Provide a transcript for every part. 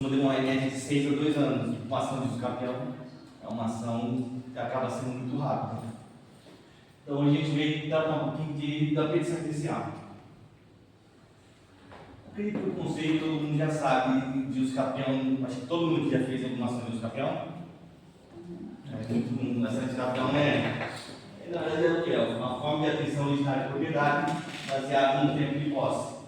costuma demorar em média de 6 a 2 anos. Uma ação de campeão é uma ação que acaba sendo muito rápida. Então a gente veio tratar um pouquinho da petição inicial. Acredito que o conceito todo mundo já sabe de uso campeão, acho que todo mundo já fez alguma ação de uso campeão. A ação de campeão na verdade é o que? É uma forma de atribuição originária de propriedade baseada no tempo de posse.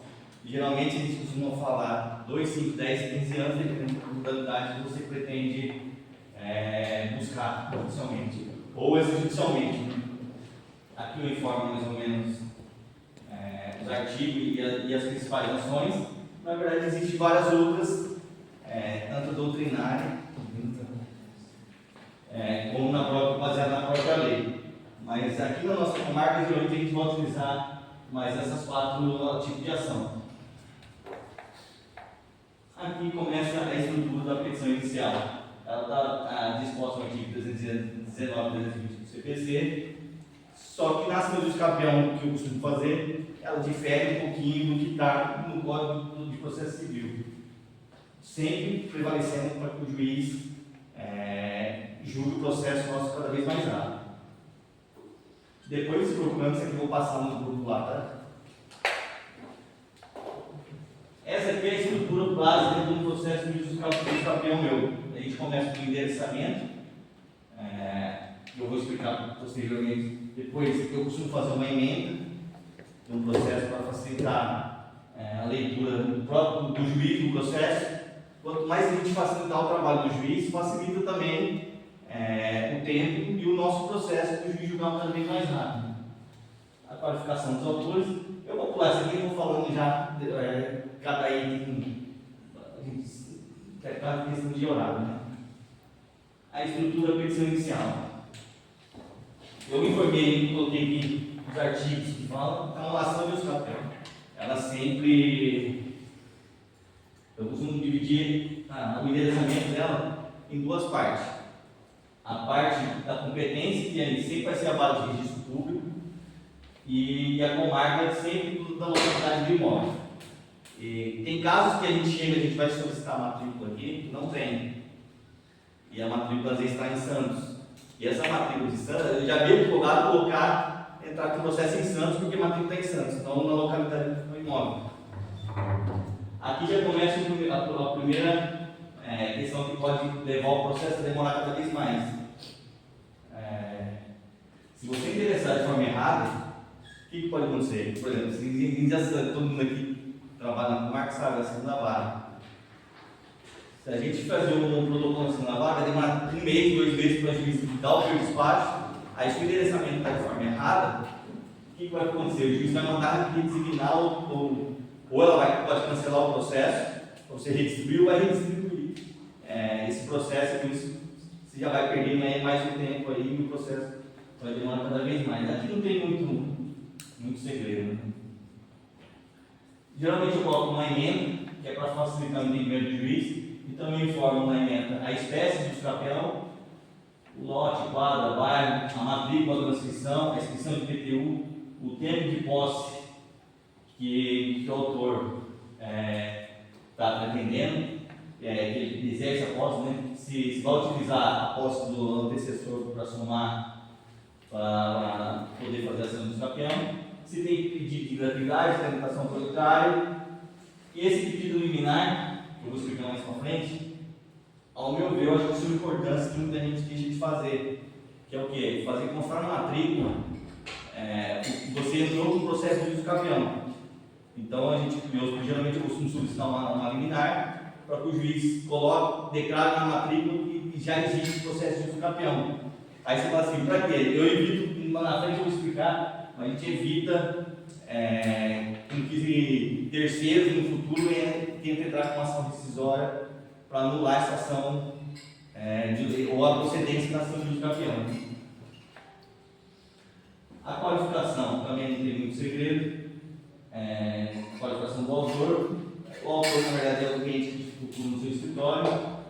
Geralmente a gente costuma falar 2, 5, 10, 15 anos, dependendo da modalidade que você pretende buscar judicialmente ou extrajudicialmente. Aqui eu informo mais ou menos os artigos e as principais ações. Na verdade, existem várias outras, tanto doutrinária como baseada na própria lei. Mas aqui na nossa comarca, geralmente a gente vai utilizar mais essas 4 tipos de ação. Aqui começa a estrutura da petição inicial. Ela está disposta no artigo 319 e 320 do CPC, só que na ação de campeão que eu costumo fazer, ela difere um pouquinho do que está no Código de Processo Civil, sempre prevalecendo para que o juiz julgue o processo nosso cada vez mais rápido. Depois desse documento, isso aqui eu vou passar no grupo lá, tá? Essa aqui é a estrutura básica do processo de campeão meu. A gente começa com o endereçamento, que eu vou explicar posteriormente. Depois eu costumo fazer uma emenda de um processo para facilitar a leitura do juiz do processo. Quanto mais a gente facilitar o trabalho do juiz, facilita também o tempo e o nosso processo do juiz julgar cada vez mais rápido. A qualificação dos autores, eu vou pular isso aqui e vou falando já cada item, cada questão de horário. Né? A estrutura da petição inicial. Eu informei, coloquei aqui os artigos que falam, então a ação de uso campeão. Ela sempre, eu costumo dividir o endereçamento dela em 2 partes. A parte da competência, que aí sempre vai ser a base de registro público, e a comarca sempre da localidade do imóvel. E tem casos que a gente vai solicitar a matrícula aqui, não tem. E a matrícula às vezes está em Santos. E essa matrícula de Santos, eu já vi o advogado entrar com o processo em Santos, porque a matrícula está em Santos, não na localidade do imóvel. Aqui já começa a primeira questão que pode levar o processo a demorar cada vez mais. Se você interessar de forma errada, o que pode acontecer? Por exemplo, todo mundo aqui trabalha na comarca sabe, a segunda vara. Se a gente fazer um protocolo na segunda vara, vai demorar 1 mês, 2 meses para o juiz dar o seu despacho. Aí, se o endereçamento está de forma errada, o que vai acontecer? O juiz vai mandar redesignar ou ela pode cancelar o processo, ou você redistribuir ou vai redistribuir esse processo, por isso você já vai perder mais um tempo aí e o processo vai demorar cada vez mais. Aqui não tem muito segredo. Né? Geralmente eu coloco uma emenda, que é para facilitar o entendimento do juiz, e também informo na emenda a espécie do escapel, o lote, quadra, bairro, a matrícula da inscrição, a inscrição de PTU, o tempo de posse que o autor está pretendendo, que ele exerce a posse, né? Se vai utilizar a posse do antecessor para somar, para poder fazer a ação do escapeão, se tem pedido de gratuidade, tramitação solitária, e esse pedido liminar, que eu vou explicar mais para frente, ao meu ver, eu acho que isso é uma importância que muita gente deixa de fazer, que é o quê? Fazer constar na matrícula, você entrou com o processo de uso campeão. Então, geralmente eu costumo solicitar uma liminar para que o juiz declare na matrícula que já existe o processo de uso campeão. Aí você fala assim, para quê? Eu evito, lá na frente eu vou explicar, mas a gente evita que terceiros no futuro tentem entrar com uma ação rescisória para anular essa ação ou a procedência da ação de uso campeão. A qualificação também não tem muito segredo. Qualificação do autor. O autor, na verdade, é o cliente que procura no seu escritório.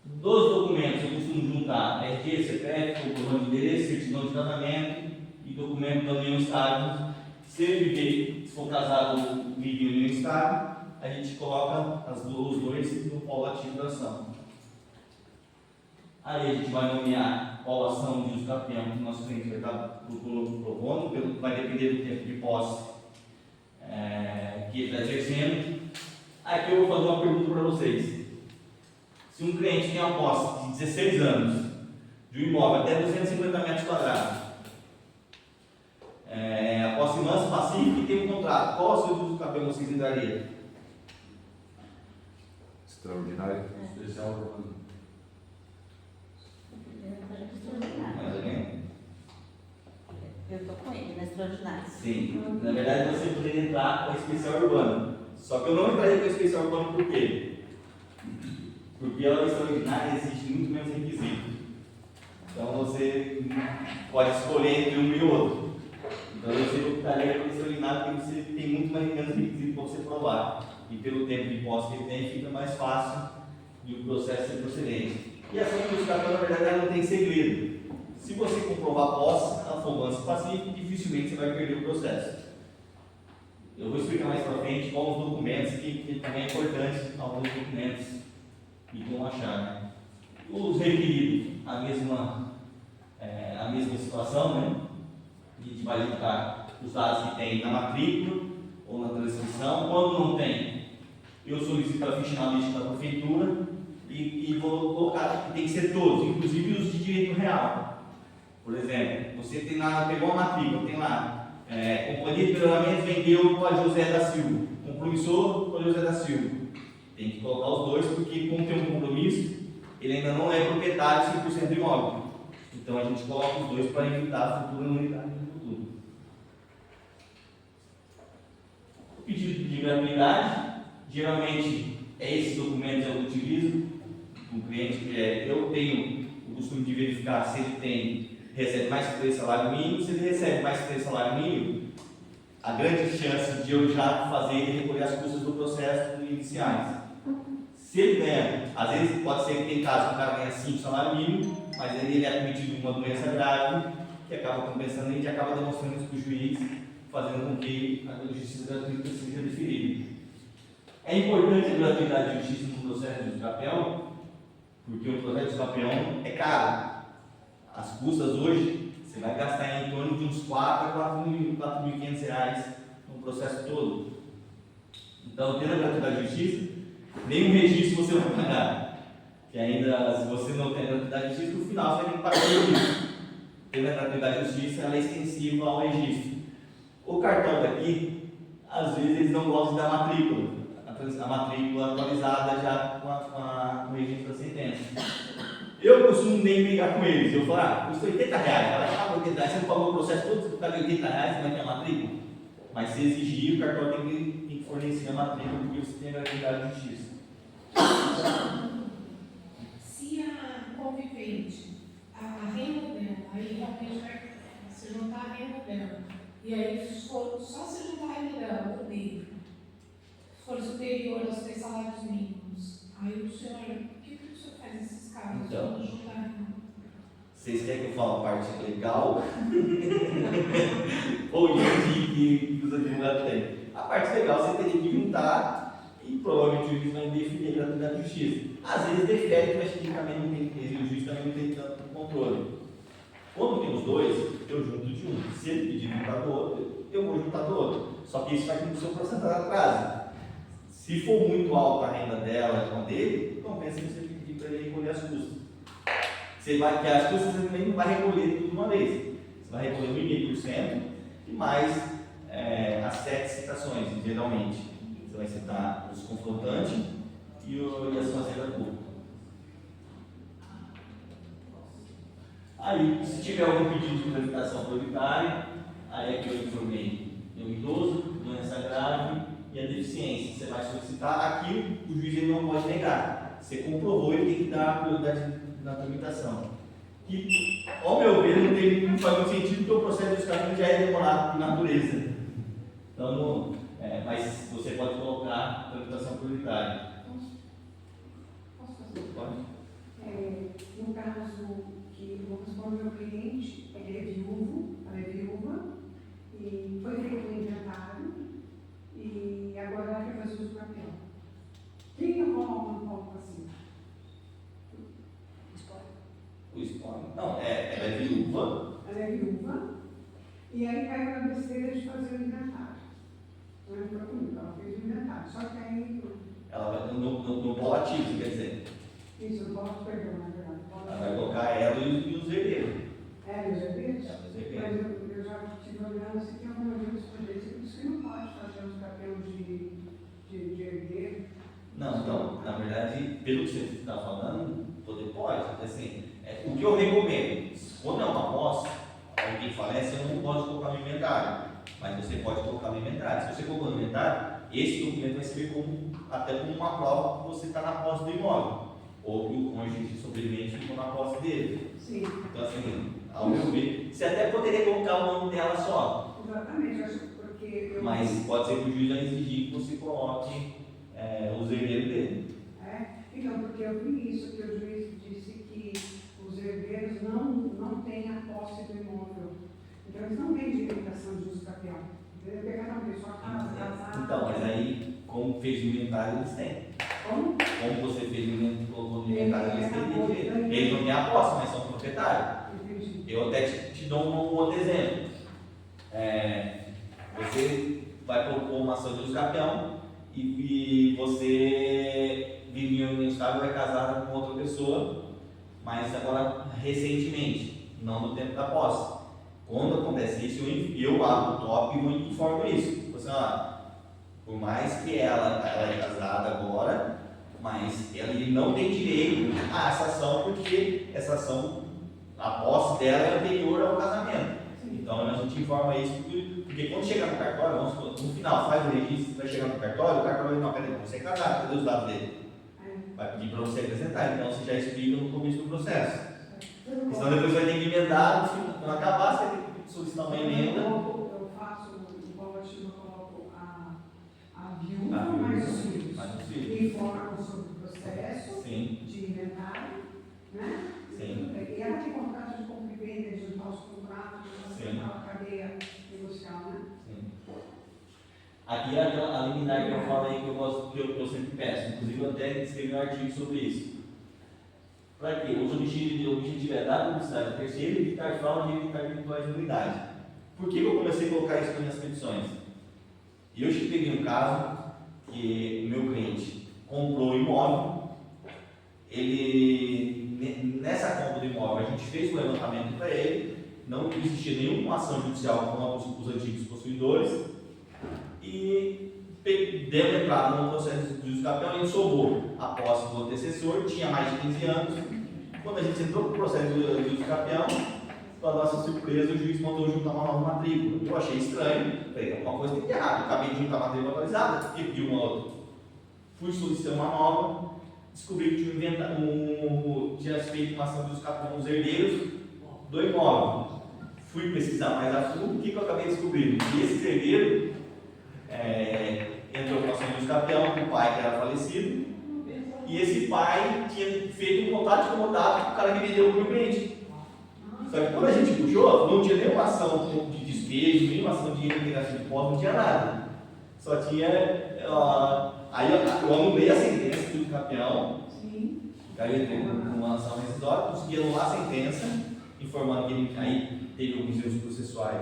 Dos documentos, eu costumo juntar RG, CPF, comprovante de endereço, certidão de casamento e documento da união estável. Se ele viver, se for casado, vive em união estável. a gente coloca os dois no polo ativo da ação. Aí a gente vai nomear qual ação de uso capião que o nosso cliente vai estar propondo, vai depender do tempo de posse que ele está exercendo. Aqui eu vou fazer uma pergunta para vocês. Se um cliente tem uma posse de 16 anos, de um imóvel até 250 metros quadrados, a posse mansa, pacífica e tem um contrato, qual o seu uso capião vocês entrariam? Extraordinário. Especial urbano. Mais alguém? Eu estou com ele, na extraordinária. Sim. Na verdade você poderia entrar com a especial urbana. Só que eu não entraria com a especial urbana por quê? Porque a extraordinária existe muito menos requisitos. Então você pode escolher entre um e outro. Então você optaria pela extraordinária porque você tem muito menos requisitos para você provar. E pelo tempo de posse que ele tem, fica mais fácil de o processo ser procedente. E a ação de uso capião, na verdade, ela não tem segredo. Se você comprovar a posse, ela for mansa e pacífica, dificilmente você vai perder o processo. Eu vou explicar mais para frente quais os documentos, que também é importante, alguns documentos que vão achar. Né? Os requeridos, a mesma situação, né? A gente vai juntar os dados que tem na matrícula ou na transcrição. Quando não tem, eu solicito a ficha analítica da prefeitura e vou colocar que tem que ser todos, inclusive os de direito real. Por exemplo, você tem lá, pegou uma matrícula, tem lá, Companhia de Melhoramento vendeu para José da Silva, compromissor para José da Silva. Tem que colocar os dois, porque como tem um compromisso, ele ainda não é proprietário 100% do imóvel. Então a gente coloca os dois para evitar a futura nulidade no futuro. O pedido de gratuidade, geralmente esses documentos eu utilizo com o cliente, que eu tenho o costume de verificar se ele recebe mais que 3 salários mínimos. Se ele recebe mais que 3 salários mínimos, a grande chance de eu já fazer ele recolher as custas do processo iniciais. Se ele ganha, às vezes pode ser que tem casos que o cara ganha 5 salários mínimos, mas ele é cometido uma doença grave, que acaba compensando e a gente acaba demonstrando isso para o juiz, fazendo com que a justiça gratuita seja deferida. É importante a gratuidade de justiça no processo de uso capião, porque o processo de uso capião é caro. As custas hoje, você vai gastar em torno de uns 4 a 4.500 reais no processo todo. Então, tendo a gratuidade de justiça, nenhum registro você vai pagar. Que ainda, se você não tem a gratuidade de justiça, no final você vai ter que pagar o registro. Tendo a gratuidade de justiça, ela é extensiva ao registro. O cartão daqui, às vezes eles não gostam da matrícula. A matrícula atualizada já com o registro da sentença. Eu costumo nem brigar com eles. Eu falo, custa 80 reais. Ela 80 reais, você não pagou o processo todo, você paga 80 reais, você vai ter a matrícula. Mas se exigir, o cartão tem que fornecer a matrícula, porque você tem a gratuidade de justiça. Se a convivente, a renda dela, aí realmente vai se juntar a renda dela, e aí só se juntar a renda dela, o dele, for superior aos 3 salários mínimos, aí o senhor, o que o senhor faz nesses casos? Então, Juntar a renda? vocês querem que eu fale a parte legal? Ou que os advogados têm? A parte legal você teria que juntar e provavelmente o juiz vai definir a gratuidade de justiça. Às vezes defere, mas tecnicamente não tem, o juiz também não tem tanto controle. Quando tem os dois, eu junto de um. Se ele pedir juntar do outro, eu vou juntar do outro. Só que isso vai com o seu porcentagem atraso. Se for muito alta a renda dela com a dele, compensa você pedir para ele recolher as custas. Você vai, que as custas você também não vai recolher tudo de uma vez. Você vai recolher 1,5% e mais as 7 citações, geralmente. Você vai citar os confrontantes e as fazendas públicas. Aí, se tiver algum pedido de tramitação prioritária, aí aqui eu informei o idoso, doença grave e a deficiência. Você vai solicitar aquilo, o juiz ele não pode negar. Você comprovou, ele tem que dar a prioridade na tramitação. Que, ao meu ver, não faz muito sentido, porque o processo de escapamento já é demorado por natureza. Então, mas você pode colocar tramitação prioritária. Posso fazer? Pode? No caso que eu vou responder ao meu cliente, ele é viúvo, ela é viúva, e foi feito um inventário, e agora ela quer fazer uso do papel. E aí caiu na besteira de fazer o inventário. Então ele falou comigo, ela fez o inventário. Só que aí, Ela vai no polo ativo, quer dizer, isso, eu posso perder, na verdade. ela vai colocar ela e os herdeiros. É, meus herdeiros? Os Mas herdeiros. eu já estive olhando assim, tem algumas vezes por isso que não pode fazer os cabelos de herdeiro. Não, então, na verdade, pelo que você está falando, poder pode. Assim, o que eu recomendo, quando é uma posse, alguém falece, eu não posso colocar no inventário, mas você pode colocar no inventário. Se você colocar no inventário, esse documento vai servir até como uma prova que você está na posse do imóvel, ou que o cônjuge sobrevivente ficou na posse dele. Sim. Então, assim, ao meu ver, você até poderia colocar o nome dela só, Exatamente, eu acho que porque eu. mas pode ser que o juiz já exigir que você coloque os herdeiros dele. Então, porque eu vi isso, que o juiz disse que os herdeiros não têm a posse do imóvel. Então, eles não têm direito à ação de uso capião. Ele pegar uma pessoa casada. Então, mas aí, como fez o inventário, eles têm. Como? Como você fez o inventário, colocou no inventário, eles têm direito. Eles não têm a posse, mas são proprietários. Entendi. Eu até te dou um outro exemplo. Você vai propor uma ação de uso capião e você vive em união estável, vai casar com outra pessoa, mas agora recentemente, não no tempo da posse. Quando acontece isso, eu abro o top e informo isso. Você, por mais que ela é casada agora, mas ele não tem direito a essa ação, porque essa ação, a posse dela é anterior ao casamento. Então a gente informa isso, porque quando chegar no cartório, vamos supor, no final, faz o registro, vai chegar no cartório, o cartório vai dizer, não, peraí, você é casado, cadê os dados dele? Vai pedir para você apresentar, então você já explica no começo do processo. Senão depois vai ter que emendar, quando acabar, você vai ter que solicitar uma emenda. Eu faço o coletivo, eu coloco a viúva, A viúva, mais os filhos. mais os filhos. Que informam sobre o processo Sim, de inventário, né? sim. E ela tem contrato de compra e venda, de juntar os contratos, de Sim. fazer aquela cadeia negocial, né? Sim. Aqui é a liminar que eu falei que eu sempre peço, inclusive eu até escrevi um artigo sobre isso. Para quê? O objetivo é dar publicidade ao terceiro, evitar fraude e evitar eventuais nulidades. Por que eu comecei a colocar isso nas minhas petições? Eu peguei um caso que o meu cliente comprou o imóvel, nessa compra do imóvel a gente fez o levantamento para ele, não existia nenhuma ação judicial contra os antigos possuidores e deu entrada no processo de uso capião, a gente sobrou a posse do antecessor, tinha mais de 15 anos. Quando a gente entrou no processo de uso capião, para nossa surpresa, o juiz mandou juntar uma nova matrícula. Eu achei estranho, falei, alguma coisa tem que errado. Eu acabei de juntar a matrícula atualizada, e pedi uma outra. Fui solicitar uma nova, descobri que tinha feito uma ação de uso capião nos herdeiros do imóvel. Fui pesquisar mais a fundo, o que eu acabei descobrindo? Que esse herdeiro entrou com a ação de uso capião com o pai que era falecido, e esse pai tinha feito um contrato de comodato com o cara que vendeu para o meu cliente. Só que quando a gente puxou, não tinha nenhuma ação de despejo, nenhuma ação de integração de posse, não tinha nada. Só tinha. Aí eu anulei a sentença do campeão. Sim. Aí eu entrei com uma ação rescisória, consegui anular a sentença, informando que ele aí teve alguns erros processuais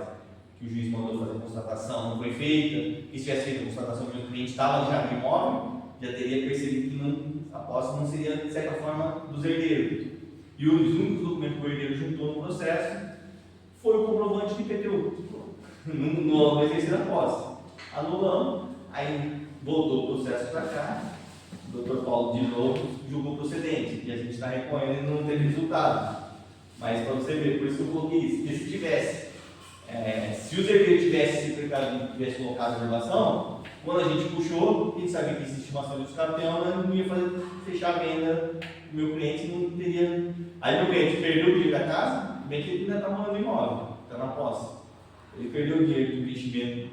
que o juiz mandou fazer a constatação, não foi feita. E se tivesse feito a constatação que o cliente estava já no imóvel, já teria percebido que a posse não seria, de certa forma, dos herdeiros. E os únicos documentos que o herdeiro juntou no processo foi o comprovante de IPTU, no exercício da posse. Anulamos, aí voltou o processo para cá, o doutor Paulo de novo julgou procedente, e a gente está recorrendo e não teve resultado. Mas para você ver, por isso que eu coloquei isso, porque se tivesse, se os herdeiros tivessem colocado a reservação, quando a gente puxou, a gente sabia que existia uma ação de escapeão, mas não ia fechar a venda. O meu cliente não teria. Aí meu cliente perdeu o dinheiro da casa, bem que ele ainda está morando no imóvel, está na posse. Ele perdeu o dinheiro do investimento,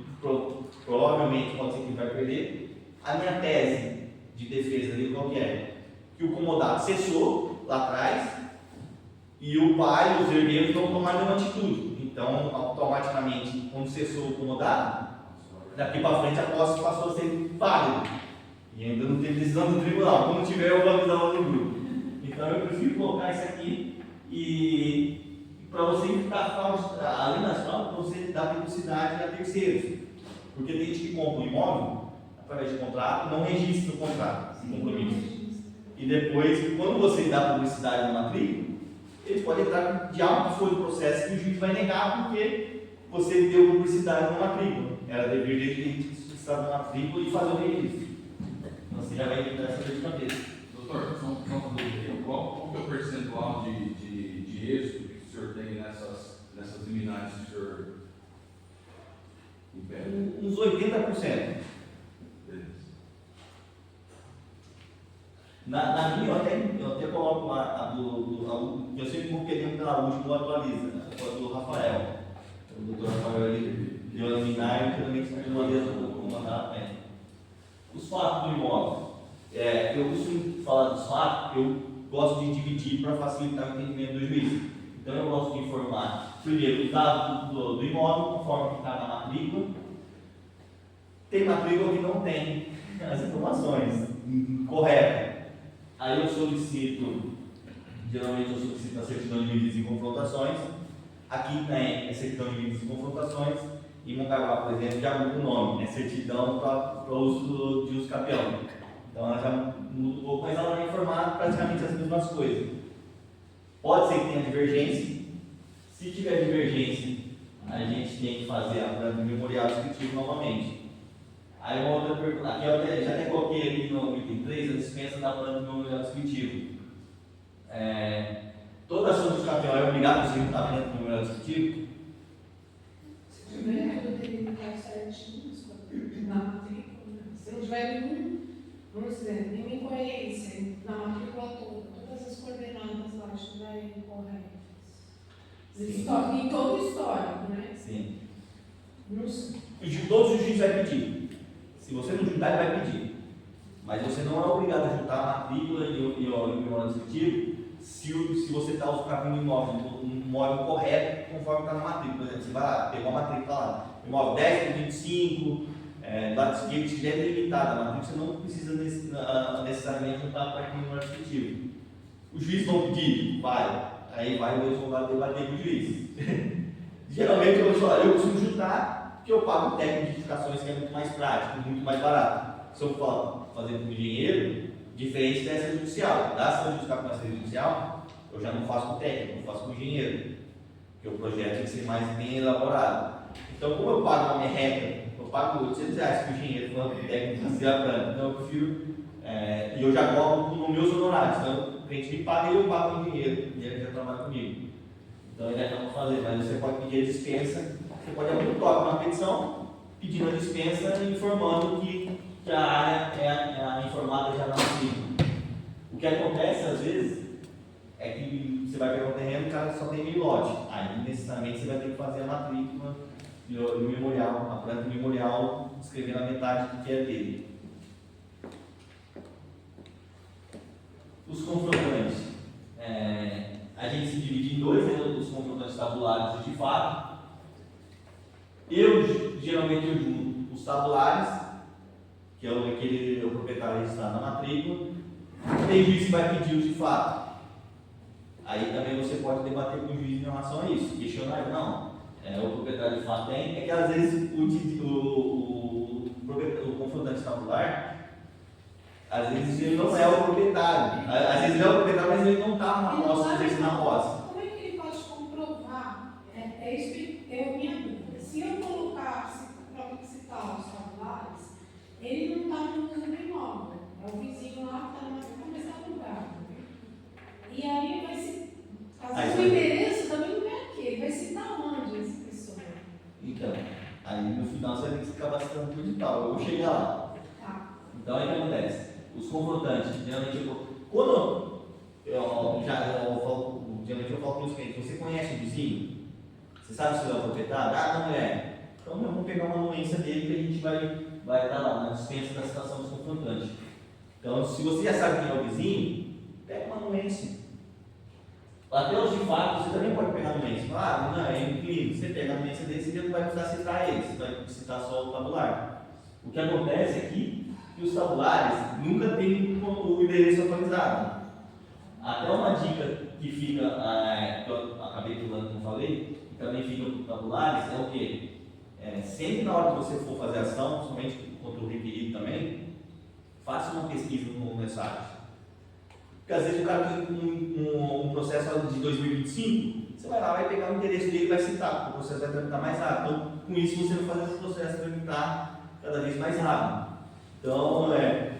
provavelmente pode ser que ele vai perder. A minha tese de defesa dele qual que é? Que o comodato cessou lá atrás e o pai e os herdeiros não tomaram nenhuma atitude. Então, automaticamente, quando cessou o comodato, daqui para frente a posse passou a ser válida. E ainda não teve decisão do tribunal. Quando tiver, eu vou avisar lá no grupo. Então eu prefiro colocar isso aqui e para você evitar fraude, além das fraudes, para você dar publicidade a terceiros. Porque tem gente que compra um imóvel através de contrato, não registra o contrato, sem compromisso. E depois, quando você dá publicidade na matrícula, ele pode entrar de algo que foi o processo que o juiz vai negar porque você deu publicidade na matrícula. Era dever dele estar na matrícula e fazer o registro. Então você já vai evitar essa dor de cabeça. Doutor, só uma dúvida. Qual que é o percentual de êxito que o senhor tem nessas liminares que o senhor impede? Uns 80%. Beleza. Na minha, eu até coloco lá, eu sempre vou querendo pela última, atualiza, né? Do Rafael. O doutor Rafael, ele deu a liminar e realmente vou mandar. Os fatos do imóvel. Eu costumo falar dos fatos, eu gosto de dividir para facilitar o entendimento do juiz. Então eu gosto de informar, primeiro, os dados do imóvel, conforme está na matrícula. Tem matrícula que não tem as informações corretas. Aí eu solicito, geralmente eu solicito a certidão de medidas e confrontações. Aqui tem a certidão de medidas e confrontações. Em Mongaguá, por exemplo, já muda o nome, certidão para uso de uso capião. Então ela já muda um pouco, mas ela vai informar praticamente as mesmas coisas. Pode ser que tenha divergência. Se tiver divergência, a gente tem que fazer a planta memorial descritivo novamente. Aí uma outra pergunta, aqui eu já até coloquei aqui no item 3 a dispensa da planta memorial descritivo. Toda ação de capião é obrigada a ser da planta memorial descritivo? Se tiver tudo delimitado certinho, na matrícula, se não tiver nenhum, vamos dizer, nenhuma incoerência na matrícula toda, todas as coordenadas lá estiverem corretas. Em todo o histórico, né? Sim. Não, Todos os juízes vai pedir. Se você não juntar, ele vai pedir. Mas você não é obrigado a juntar a matrícula e o memorial descritivo se você está usando um imóvel correto conforme está na matrícula. Por exemplo, você vai lá, pegou a matrícula lá, imóvel 10 por 25, que estiver delimitada a matrícula, você não precisa necessariamente juntar a parte do memorial descritivo. Os juízes vão pedir? Vai. Aí vai o advogado debater com o juiz. Geralmente eu costumo juntar, porque eu pago um técnico de edificações que é muito mais prático, muito mais barato. Se eu for fazer com o engenheiro, diferente dessa judicial. Da ação judicial com essa judicial, eu já não faço com o técnico, eu faço com o engenheiro. Porque o projeto tem que ser mais bem elaborado. Então, como eu pago uma merreca, eu pago R$800 para o engenheiro, falando que o técnico fazer a planta. Então, eu prefiro, e eu já cobro nos meus honorários. Então, o cliente me paga e eu pago o engenheiro já trabalha comigo. Então, ele não vai fazer, mas você pode pedir a dispensa. Você pode abrir um toque na petição, pedindo a dispensa e informando que a área é informada já na matrícula. O que acontece às vezes é que você vai pegar um terreno e o cara só tem meio lote. Aí necessariamente você vai ter que fazer a matrícula e o memorial, a planta memorial, escrever na metade do que é dele. Os confrontantes. A gente se divide em dois, né, os confrontantes tabulares e os de fato. Geralmente eu junto os tabulares, que é o proprietário registrado na matrícula. Tem juiz que vai pedir os de fato. Aí também você pode debater com o juiz em relação a isso. Questionar, não. O proprietário de fato tem. É que às vezes o confrontante tabular, às vezes ele não é o proprietário. Às vezes ele é o proprietário, mas ele não está na posse, exercendo na posse. Como é que ele pode comprovar? É isso que eu minha dúvida. Se eu colocar, para citar os tabulares, ele não está no mundo do imóvel. É o vizinho lá que está na começar a lugar. E aí vai se. Às vezes o endereço também não é aqui, ele vai citar onde essa pessoa. Então, aí no final você vai ter que ficar bastante por digital. Eu vou chegar lá. Tá. Então aí o que acontece? Os confrontantes, geralmente quando geralmente eu falo para os clientes, você conhece o vizinho? Você sabe se ele é o proprietário? Não é. Então vamos pegar uma anuência dele que a gente vai estar lá na dispensa da citação dos confrontantes. Então, se você já sabe quem é o vizinho, pega uma anuência. Até os de fato, você também pode pegar a anuência. Não, é inquilino. Você pega a anuência dele, você não vai precisar citar ele, você vai citar só o tabular. O que acontece é que os tabulares nunca têm o endereço atualizado. Até uma dica que fica, que eu acabei pulando, como falei, e também ficam tabulares, é o quê? Sempre na hora que você for fazer ação, somente contra o requerido também, faça uma pesquisa no mensagem. Porque às vezes o cara tem um processo de 2025, você vai lá, vai pegar o endereço dele e vai citar, porque o processo vai tramitar mais rápido. Então, com isso você vai fazer esse processo tramitar cada vez mais rápido. Então,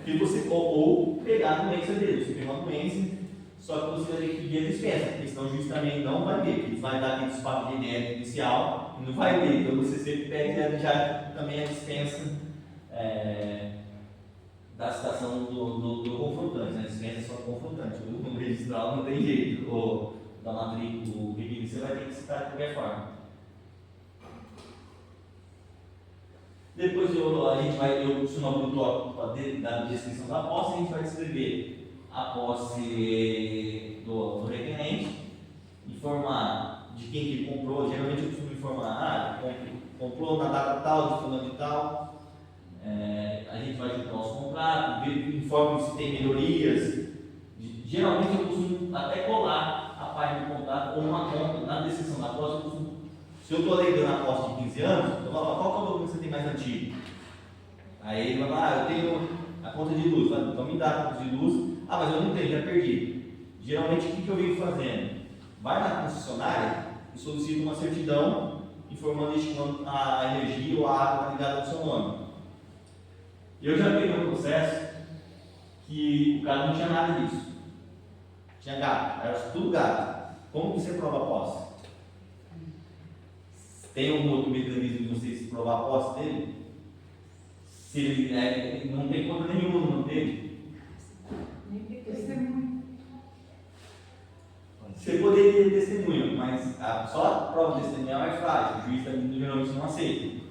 que você, ou pegar a doença dele, você tem uma doença, só que você vai ter que pedir a dispensa, porque senão o juiz também não vai ver, porque ele vai dar aquele espaço genético inicial e não vai ver. Então você sempre pede já também a dispensa da citação do confrontante, né? A dispensa é só do confrontante, o registral não tem jeito, ou da matrícula, o requerido você vai ter que citar de qualquer forma. Depois eu chamo o tópico da descrição da posse, a gente vai descrever a posse do requerente, informar de quem que comprou. Geralmente eu costumo informar, comprou na data tal, de fulano e tal. A gente vai juntar os contratos, informa se tem melhorias. Geralmente eu costumo até colar a página do contrato ou uma conta na descrição da posse. Eu costumo, se eu estou alegando a posse de 15 anos, eu falo, qual que é o documento que você tem mais antigo? Aí ele vai falar, eu tenho a conta de luz. Então me dá a conta de luz. Mas eu não tenho, já perdi. Geralmente o que eu venho fazendo? Vai na concessionária e solicita uma certidão informando a energia ou a água está ligada ao seu nome. Eu já peguei um processo que o cara não tinha nada disso. Tinha gato, era tudo gato. Como que você prova a posse? Tem algum outro mecanismo de você provar a posse dele? Se ele não tem conta nenhuma no nome dele? Você poderia ter testemunho, mas só a prova testemunhal é frágil, o juiz geralmente não aceita.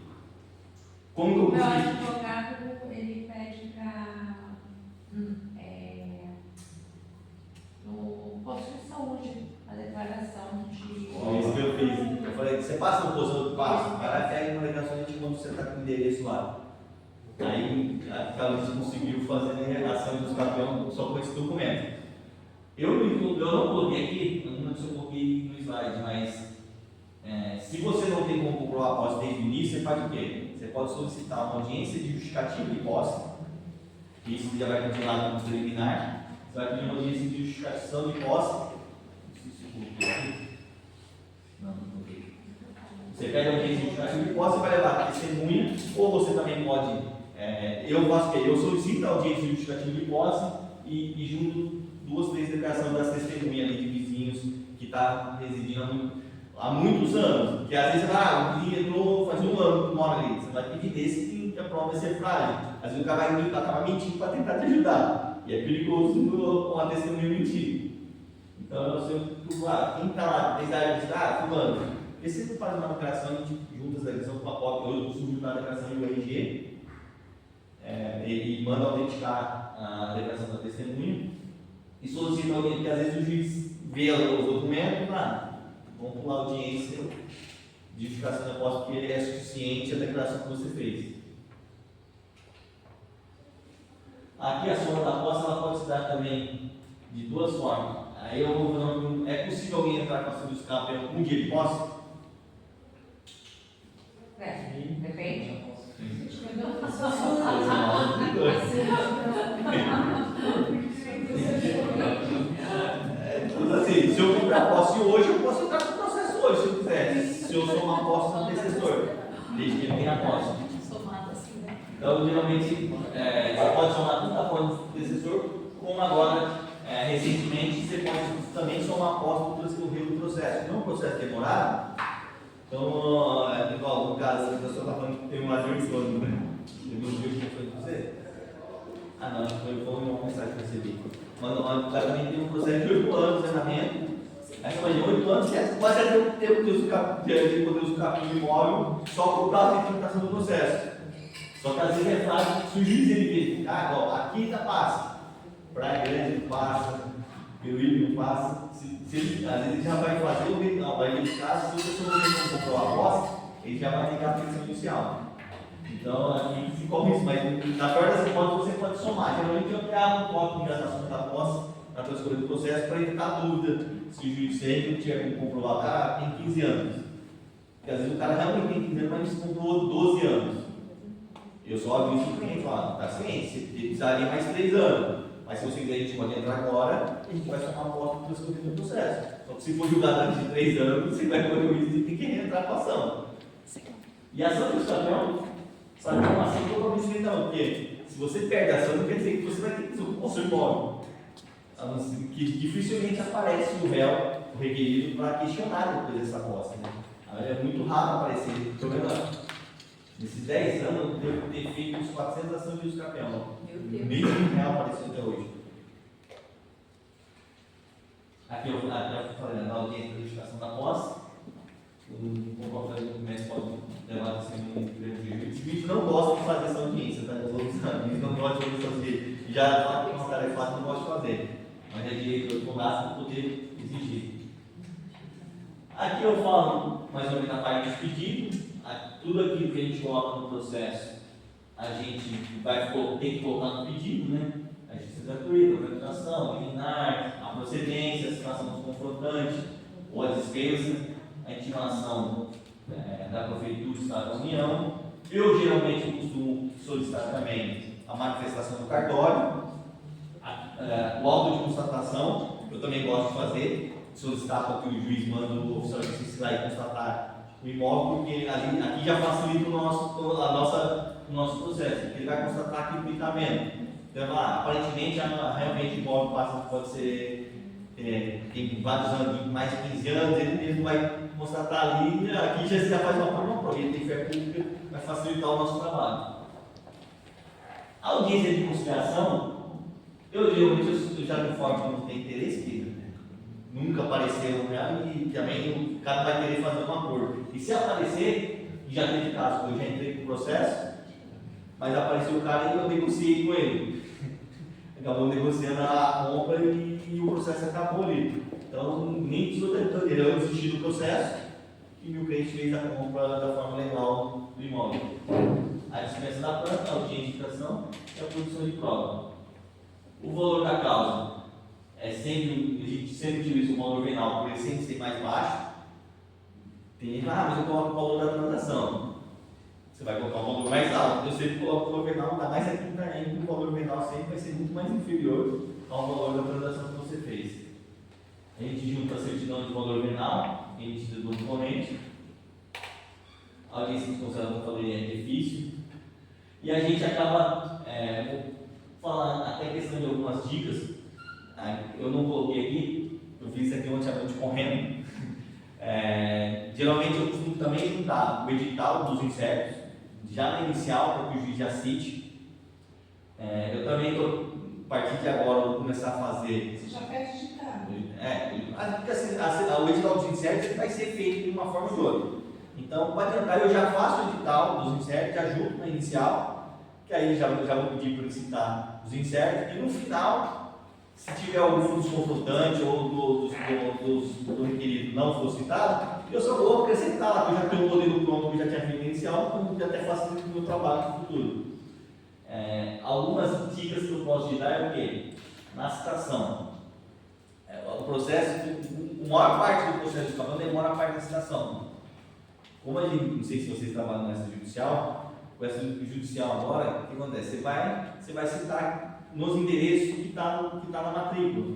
Como que eu Meu consigo? advogado, ele pede para no posto de saúde a declaração de. É isso que eu fiz. Eu falei, você passa no posto, passo. O cara pega uma ligação de quando você está com o endereço lá. Aí a gente conseguiu fazer a ação dos campeões só com esse documento. Eu não coloquei aqui, não sei se eu coloquei no slide, mas se você não tem como comprovar a posse desde o início, você faz o quê? Você pode solicitar uma audiência de justificativa de posse, que isso já vai continuar no preliminar. Você vai pedir uma audiência de justificação de posse. Não sei se eu coloquei aqui. Não coloquei. Você pede a audiência de justificativa de posse, você vai levar testemunha, ou você também pode. Eu faço o quê? Eu solicito a audiência de justificativa de posse e junto 2, 3 declarações das testemunhas ali de vizinhos que estão residindo há muitos anos. Que às vezes você vai, o vizinho entrou faz um ano que mora ali. Você vai pedir desse que a prova vai ser frágil. Às vezes o cara vai acabar mentindo para tentar te ajudar. E é perigoso com a testemunha mentir. Então eu sei procurar quem está lá desde a área de fulano. Porque se você faz uma declaração, a gente junta essa declaração com a cópia, eu costumo juntar a declaração do RG. Ele manda autenticar a declaração da testemunha e solicita alguém, porque às vezes o juiz vê os documentos, vamos pular a audiência de justificação da posse, porque ele é suficiente a declaração que você fez. Aqui a soma da posse ela pode se dar também de duas formas. Aí eu vou fazer uma pergunta: é possível alguém entrar com a sua escape um dia de posse? Depende. Assim, se eu comprar posse hoje, eu posso entrar com o processo hoje, se eu quiser. Se eu sou uma posse do antecessor, desde que ele tenha posse. Somado assim, né? Então, geralmente, você pode somar tanto a posse do antecessor, como agora, recentemente, você pode também somar a posse do transcorrer do processo. Não é um processo demorado. Então, igual no caso, a pessoa está falando que tem um lazer de sono, né? Teve um dia que foi de você? Não, foi uma mensagem que eu recebi. Mas o cara também tem um processo de 8 anos de treinamento. Aí você imagina, 8 anos, você pode até ter poder usar o imóvel só por causa da implementação do processo. Só que às vezes é fácil se o juiz ele verificar, aqui está passa, Praia Grande não passa, Peruíbe não passa. Às vezes ele já vai fazer o ritual, vai verificar, se você não comprou a posse, ele já vai ligar a petição inicial. Então, aqui se corre isso, mas na pior das hipóteses você pode somar. Geralmente eu criava um código de gradação da posse para transcorrer do processo para evitar dúvida se o juiz sempre não tiver como comprovar, o cara tem 15 anos. Porque às vezes o cara realmente tem 15 anos, mas comprou 12 anos. Eu só aviso o cliente, falo, tá ciente, você precisaria mais 3 anos. Mas se você quiser, a gente pode entrar agora e a gente vai somar uma aposta para transcorrer o processo. Só que se for julgado antes de 3 anos, você vai correr o risco de ter que reentrar com a ação. E a ação do escapel, sabe, é uma ação totalmente diferente, porque se você perde a ação, não quer dizer que você vai ter que desocupar o seu imóvel. Que dificilmente aparece o réu, o requerido, para questionar depois dessa aposta. Né? É muito raro aparecer. Nesses 10 anos, eu devo ter feito uns 400 ações de escapel. Meu Deus. Nem um real apareceu até hoje. Aqui eu falei na audiência da justificação da posse. O qualquer documento pode levar assim um grande juiz. O juiz não gosta de fazer essa audiência, tá? Os outros juízes não gostam de fazer. Já fala que é uma tarefa não gosta de fazer. Mas é direito do braço para poder exigir. Aqui eu falo mais ou menos na parte dos pedidos. Tudo aquilo que a gente coloca no processo, a gente vai ter que colocar no pedido, né? A justiça gratuita, a organização, liminar, a procedência, a situação dos confrontantes, ou a dispensa, a intimação da Prefeitura do Estado da União. Eu geralmente costumo solicitar também a manifestação do cartório, o auto de constatação, eu também gosto de fazer, solicitar para que o juiz mande o oficial de justiça lá e constatar o imóvel, porque aqui já facilita o nosso processo, porque ele vai constatar aquilo que está vendo. Então, aparentemente, realmente o imóvel pode ser, tem vários anos, mais de 15 anos, ele mesmo vai constatar ali, aqui já faz uma prova, porque ele tem fé pública, vai facilitar o nosso trabalho. A audiência de conciliação, eu geralmente já me informo que não tem interesse, que nunca apareceu, né? E também o cara vai querer fazer um acordo. E se aparecer, já teve caso que eu já entrei com o processo, mas apareceu o cara e eu negociei com ele. Acabou negociando a compra e o processo acabou ali. Então, nem precisou ter eu desisti do processo e meu cliente fez a compra da forma legal do imóvel. A dispensa da planta, a audiência de infração e a produção de prova. O valor da causa a gente sempre utiliza o valor venal por ele sempre ser mais baixo. Tem gente, mas eu coloco o valor da transação. Você vai colocar o valor mais alto. Eu sempre coloco o valor venal, ainda mais aqui na Índia, o valor venal sempre vai ser muito mais inferior ao valor da transação que você fez. A gente junta a certidão de valor venal, emitida do oponente. A audiência de conciliação, como eu falei, é difícil. E a gente acaba, vou falar até questão de algumas dicas. Eu não coloquei aqui, eu fiz isso aqui ontem à noite correndo. Geralmente eu costumo também juntar o edital dos incertos, já na inicial, para que o juiz já cite. Eu também estou, a partir de agora, vou começar a fazer. Você já pede editado. O edital dos incertos vai ser feito de uma forma ou de outra. Então, para adiantar, eu já faço o edital dos incertos, já junto na inicial, que aí já vou pedir para ele citar os incertos, e no final, se tiver algum dos confrontantes ou do requerido não for citado, eu só vou acrescentar lá, que eu já tenho um modelo pronto que eu já tinha feito inicial, então já até facilita o meu trabalho no futuro. Algumas dicas que eu posso te dar é o quê? Na citação. O processo, a maior parte do processo de escapamento demora a parte da citação. Como a gente, não sei se vocês trabalham nessa judicial, com essa judicial agora, o que acontece? Você vai citar nos endereços que está na matrícula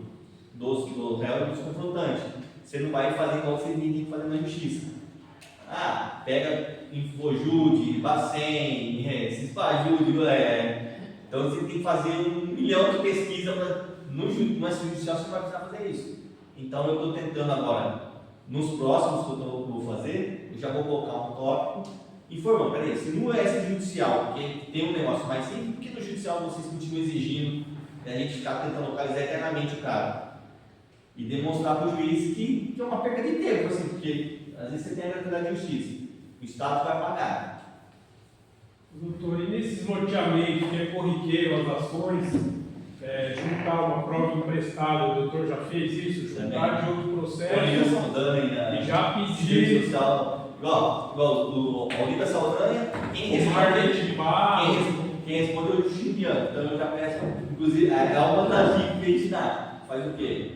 do réu e dos confrontantes. Você não vai fazer igual você tem que fazer na justiça. Pega Infojude, Bacen, Cispajude, então você tem que fazer 1 milhão de pesquisas no judicial, você vai precisar fazer isso. Então eu estou tentando agora, nos próximos que eu vou fazer, eu já vou colocar um tópico informando, peraí, se no extrajudicial, que tem um negócio mais simples, por que no judicial vocês continuam exigindo a gente ficar tentando localizar eternamente o cara? E demonstrar para o juiz que é uma perda de tempo, assim, porque às vezes você tem a gratuidade de justiça, o Estado vai pagar. Doutor, e nesses norteamentos que é corriqueiro as ações, juntar uma prova emprestada, o doutor já fez isso? Juntar de outro processo e já pedir. Igual o Olívia Saldanha, quem respondeu o Juliano, então eu já peço, inclusive, é uma das dicas que a gente dá. Faz o quê?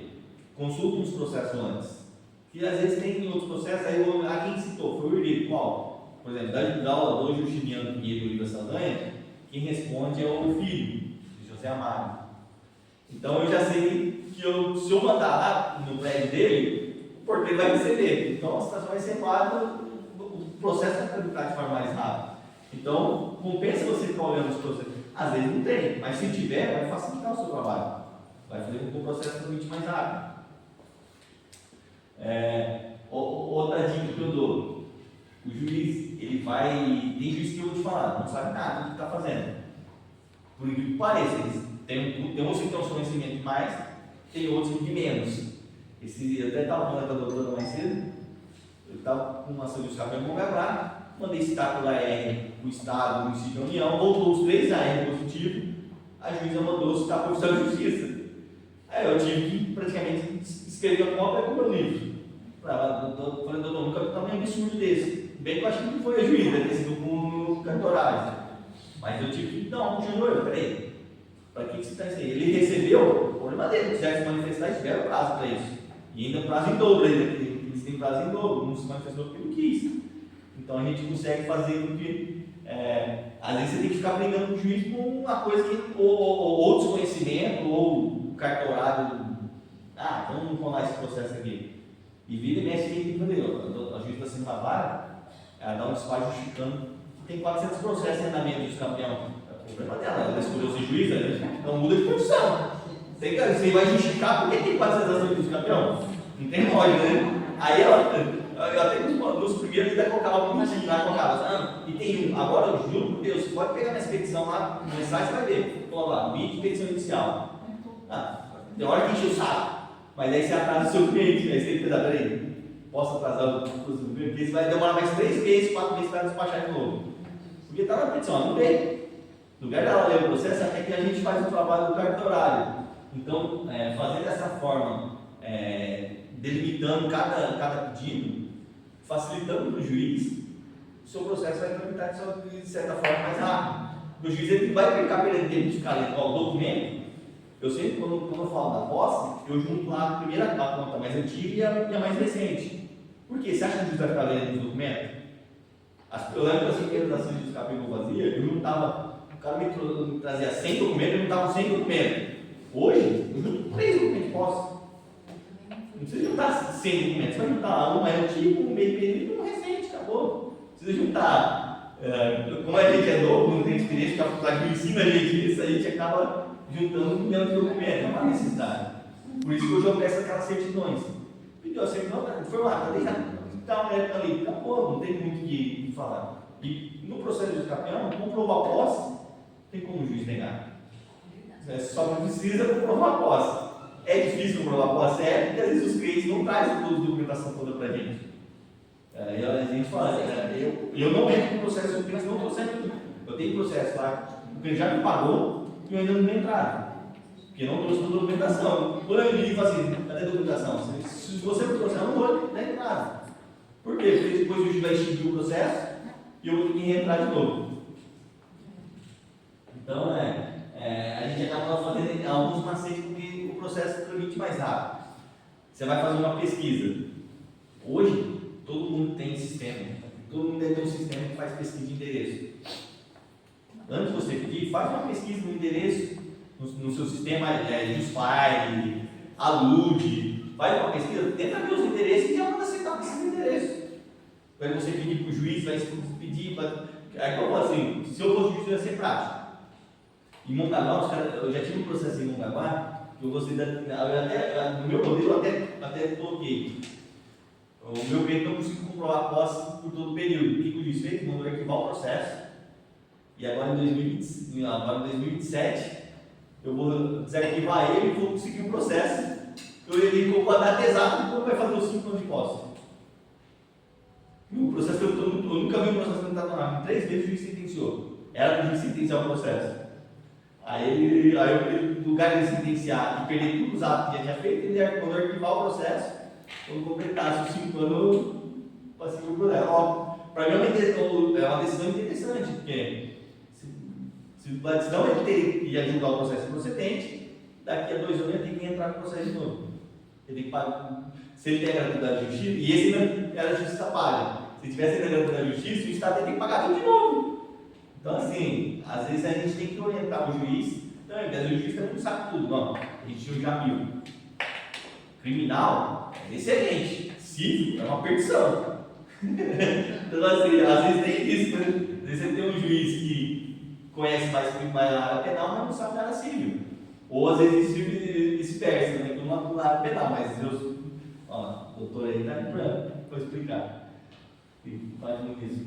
consulta os processos antes. Que às vezes tem outros processos, aí quem citou foi o Uribe, qual? Por exemplo, da aula 2 do Justiniano Pinheiro e do Iva Saldanha, quem responde é o filho, de José Amaro. Então eu já sei que se eu mandar lá no prédio dele, o porteiro vai receber. Então a situação vai ser clara, o processo vai tramitar de forma mais rápida. Então, compensa você ficar olhando os processos. Às vezes não tem, mas se tiver, vai facilitar o seu trabalho. Vai fazer com que o processo tramite mais rápido. Outra dica que eu dou. O juiz, ele vai... Tem juiz que eu vou te falar, não sabe nada do que está fazendo. Por incrível que pareça, tem uns que têm um conhecimento mais, tem outros que menos. Eu até estava falando com a doutora mais cedo, eu estava com uma ação de escape em Mongaguá, mandei citar pela AR o Estado, o município e a União, voltou os 3 AR positivos, a juíza mandou citar para o Oficial de Justiça. Aí eu tive que praticamente escrever a cópia com o meu livro. Falei, doutor, nunca vi tamanho absurdo desse. Bem que eu acho que não foi a juíza, ter sido com o cartorário. Mas eu tive que, não, continua, peraí. Para que você está isso aí? Ele recebeu, o problema dele, se quiser se manifestar, tiveram prazo para isso. E ainda prazo em dobro, eles têm prazo em dobro, não se manifestou porque não quis. Então a gente consegue fazer com que, às vezes você tem que ficar brigando com o juiz por uma coisa que, ou desconhecimento, ou cartorário, vamos rolar esse processo aqui. E vira e mexe, quem tem que fazer? A juíza da segunda vara, ela dá um despacho justificando, tem 400 processos em andamento dos campeões. O problema dela, ela escolheu ser juíza, então muda de condição. Você vai justificar por que tem 400 ações dos campeões? Não tem lógica, né? Aí eu até nos primeiros ainda colocava bonitinho lá, colocava, e tem um, agora eu juro por Deus, você pode pegar minha expedição lá, no mensagem, você vai ver, coloca lá, vídeo de expedição inicial. Tem hora que enche o saco, mas aí você atrasa o seu cliente, aí você tem que pensar, peraí, posso atrasar o cliente, porque você vai demorar mais 3 meses, 4 meses para despachar de novo. Porque está na petição, não tem. No lugar dela ler o processo, até que a gente faz o trabalho do cartorário. Então, fazer dessa forma, delimitando cada pedido, facilitando para o juiz, o seu processo vai tramitar de certa forma mais rápido. O juiz ele vai ficar perdendo tempo de ficar lendo o documento. Eu sempre, quando eu falo da posse, eu junto lá a primeira conta mais antiga e a mais recente. Por quê? Você acha que o juiz vai ficar lendo os documentos? Eu lembro que as primeiras ações de escape que eu fazia, eu juntava, o cara me trazia 100 documentos, eu juntava 100 documentos. Hoje, eu junto 3 documentos de posse. Não precisa juntar 100 documentos, você vai juntar um mais antigo, um meio período e um recente, acabou. Precisa juntar, como a gente é novo, não tem experiência, que a faculdade ensina a gente isso, a gente acaba juntando 1 milhão de documentos, é uma necessidade. Por isso que hoje eu peço aquelas certidões. Pediu a certidão, foi lá, está uma época ali, acabou, não tem muito o que falar. E no processo de escapeão, comprovar a posse, tem como o juiz negar. Só não precisa comprovar a posse. É difícil comprovar a posse, porque às vezes os clientes não trazem toda a documentação toda para a gente. E a gente fala, eu não entro com o processo, os clientes não trouxeram tudo. Eu tenho processo lá, o cliente já me pagou e eu ainda não me entraram. Porque não trouxe toda a documentação. Quando eu ligo e falo assim, cadê a documentação? Se você não trouxer, eu não vou dar entrada. Por quê? Porque depois o juiz vai extinguir o processo e eu vou ter que reentrar de novo. Então, a gente acaba fazendo alguns macetes porque o processo tramite mais rápido. Você vai fazer uma pesquisa. Hoje, todo mundo tem sistema. Todo mundo deve ter um sistema que faz pesquisa de endereço. Antes de você pedir, faz uma pesquisa no endereço, no seu sistema Jusfile, Alude, faz uma pesquisa, tenta ver os endereços e já manda aceitar esses endereços. Quando você pedir para o juiz, vai pedir para... Aí eu falo assim, se eu fosse juiz, eu ia ser prático. Em Mongaguá, eu já tive um processo em Mongaguá, que eu gostei no meu modelo eu até coloquei. O meu cliente não conseguiu comprovar a posse por todo o período. O que o juiz fez? Mandou arquivar o processo. E agora em 2027, eu vou desarquivar ele e vou conseguir o processo. Ele colocou a data exata de quando vai fazer os 5 anos de posse. O processo eu nunca vi um processo tentatório. Em 3 vezes o juiz sentenciou. Era para o juiz sentenciar o processo. Aí no lugar de sentenciar e perder todos os atos que já tinha feito, ele mandou arquivar o processo. Quando completasse os 5 anos, passei o processo. Para mim é uma decisão interessante, porque se a decisão é ter e julgar o processo procedente, daqui a 2 anos ele tem que entrar no processo de novo. Ele tem que pagar. Se ele tem a gratuidade da justiça, e esse ainda era a justiça paga. Se tivesse a gratuidade da justiça, o Estado tem que pagar tudo de novo. Então, assim, às vezes a gente tem que orientar o juiz também, porque às vezes o juiz também não sabe tudo. Não, a gente já viu. Criminal é excelente, civil é uma perdição. Então, assim, às vezes tem isso, né? Às vezes você tem um juiz que conhece mais a área penal, mas não sabe nada civil. Ou às vezes vice-versa, né? Na área penal, mas Deus, ó, o doutor aí está para explicar. Faz muito isso.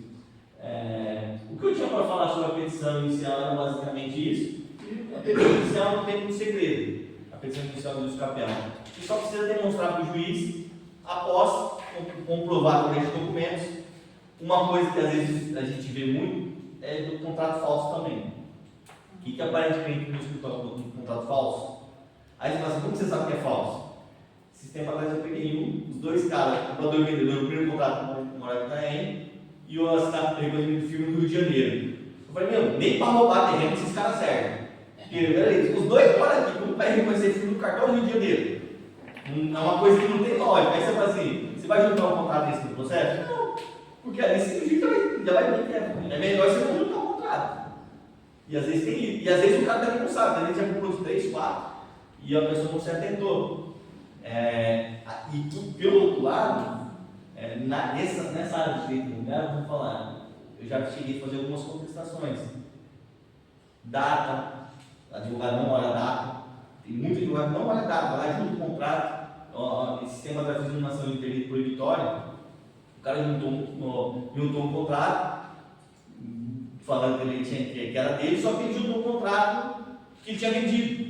O que eu tinha para falar sobre a petição inicial era basicamente isso. E a petição inicial não tem muito segredo. A petição inicial do escapião. Você só precisa demonstrar para o juiz, após comprovar através de documentos, uma coisa que às vezes a gente vê muito é do contrato falso também. O que aparentemente no escritório do contrato falso? Aí você fala assim, como você sabe que é falso? Esse tempo atrás eu peguei os dois caras, o comprador e o vendedor, o primeiro contrato morava em Itaém e o assinado do filme no Rio de Janeiro. Eu falei, meu, nem para roubar terreno esses caras servem. Porque, peraí, os dois moram aqui, como vai reconhecer filme do cartão do Rio de Janeiro? É uma coisa que não tem lógica. Aí você fala assim, você vai juntar um contrato desse no processo? Não, porque ali você já vai ver que é melhor você não juntar um contrato. E às vezes tem isso. E às vezes o cara também não sabe, às vezes já comprou 3, 4 e a pessoa não se atentou. E pelo outro lado, nessa área de direito imobiliário, vou falar, eu já cheguei a fazer algumas contestações. Data, advogado não olha a data, tem muito advogado que não olha a data, vai lá junto com o contrato. Esse sistema da designação de interesse proibitório, o cara juntou um contrato, falando que era dele, só que ele juntou um contrato que ele tinha vendido.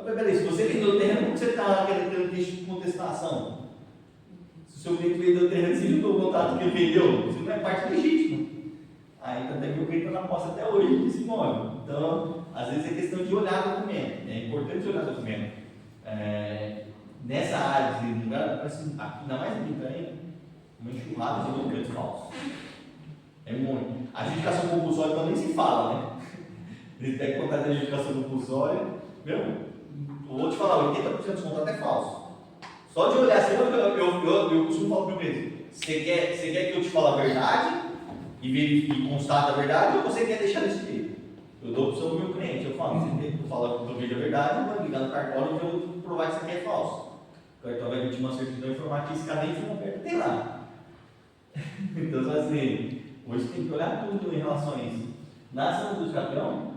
Mas peraí, se você vendeu o terreno, como você está querendo ter contestação? Se o seu cliente vendeu o terreno, você juntou o contrato que ele vendeu, você não é parte legítima. Aí também o cliente está na posse até hoje desse imóvel. Então, às vezes é questão de olhar o documento, é importante olhar o documento. Nessa área de lugar, parece ainda mais bonita ainda, uma enxurrada de documentos falsos. É muito. A adjudicação compulsória também se fala, né? Ele tem que contar da adjudicação compulsória, meu, eu vou te falar, 80% dos contratos é falso. Só de olhar assim, eu costumo falar para o mesmo. Você quer que eu te fale a verdade e constate a verdade, ou você quer deixar desse jeito? Eu dou a opção para o meu cliente, eu falo, você quer que eu fale que eu vejo a verdade, eu vou ligar no cartório e eu vou provar que isso aqui é falso. O cartório vai emitir uma certidão informativa, esse cadê foi aberto, tem lá. Então, assim, hoje tem que olhar tudo em relação a isso. Na ação do escapião,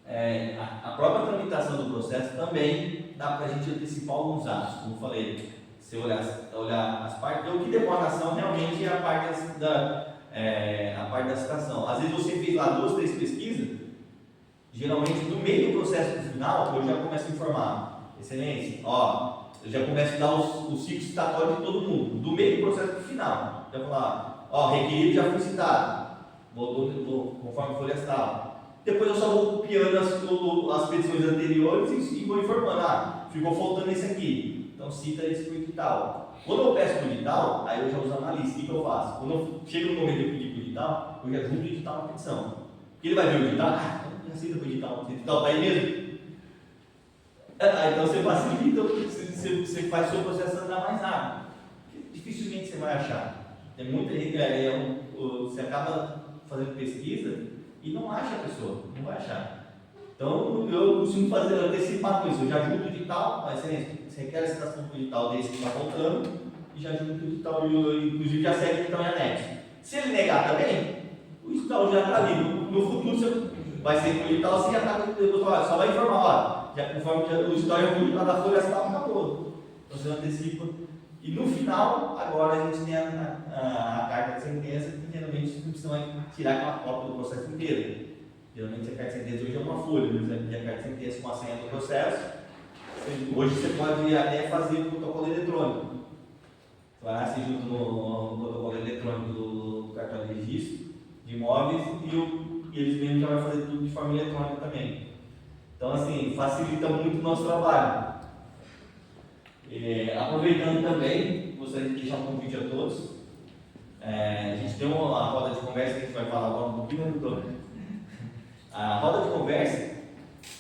a própria tramitação do processo também dá para a gente antecipar alguns atos, como eu falei. Se olhar as partes, o que demora na ação realmente é a parte da citação. Às vezes você fez lá 2, 3 pesquisas, geralmente no meio do processo do final, eu já começo a informar, excelência, eu já começo a dar o ciclo citatório de todo mundo, do meio do processo do final. Já vou falar, requerido já foi citado, conforme folha tal. Depois eu só vou copiando as petições anteriores e vou informando, ficou faltando esse aqui, então cita esse para o edital. Quando eu peço para o edital, aí eu já uso analista, o que eu faço? Quando eu chego no momento de pedir para o edital, eu já junto o edital na petição. Porque ele vai ver o edital, já cita para o edital, o edital está aí mesmo. Então você facilita, você faz o seu processo andar mais rápido. Dificilmente você vai achar. Tem muita gente, você acaba fazendo pesquisa e não acha a pessoa, não vai achar. Então eu costumo antecipar com isso, eu já junto o edital, mas você requer a citação do edital desse que está faltando e já junto o edital, inclusive já segue o edital em anexo. Se ele negar também, o edital já está ali. No futuro você vai ser com o edital, você já está, só vai informar, já conforme o edital já foi da folha tal, acabou. Então você antecipa. E no final, agora a gente tem a carta de sentença, que geralmente você precisa tirar aquela cópia do processo inteiro. Geralmente a carta de sentença hoje é uma folha, mas a carta de sentença com a senha do processo. Hoje você pode até fazer o protocolo eletrônico. Você vai lá, se junta no protocolo eletrônico do cartão de registro de imóveis e eles mesmos já vão fazer tudo de forma eletrônica também. Então, assim, facilita muito o nosso trabalho. Aproveitando também, gostaria de deixar um convite a todos. A gente tem uma roda de conversa que a gente vai falar agora um pouquinho, né, doutor? A roda de conversa,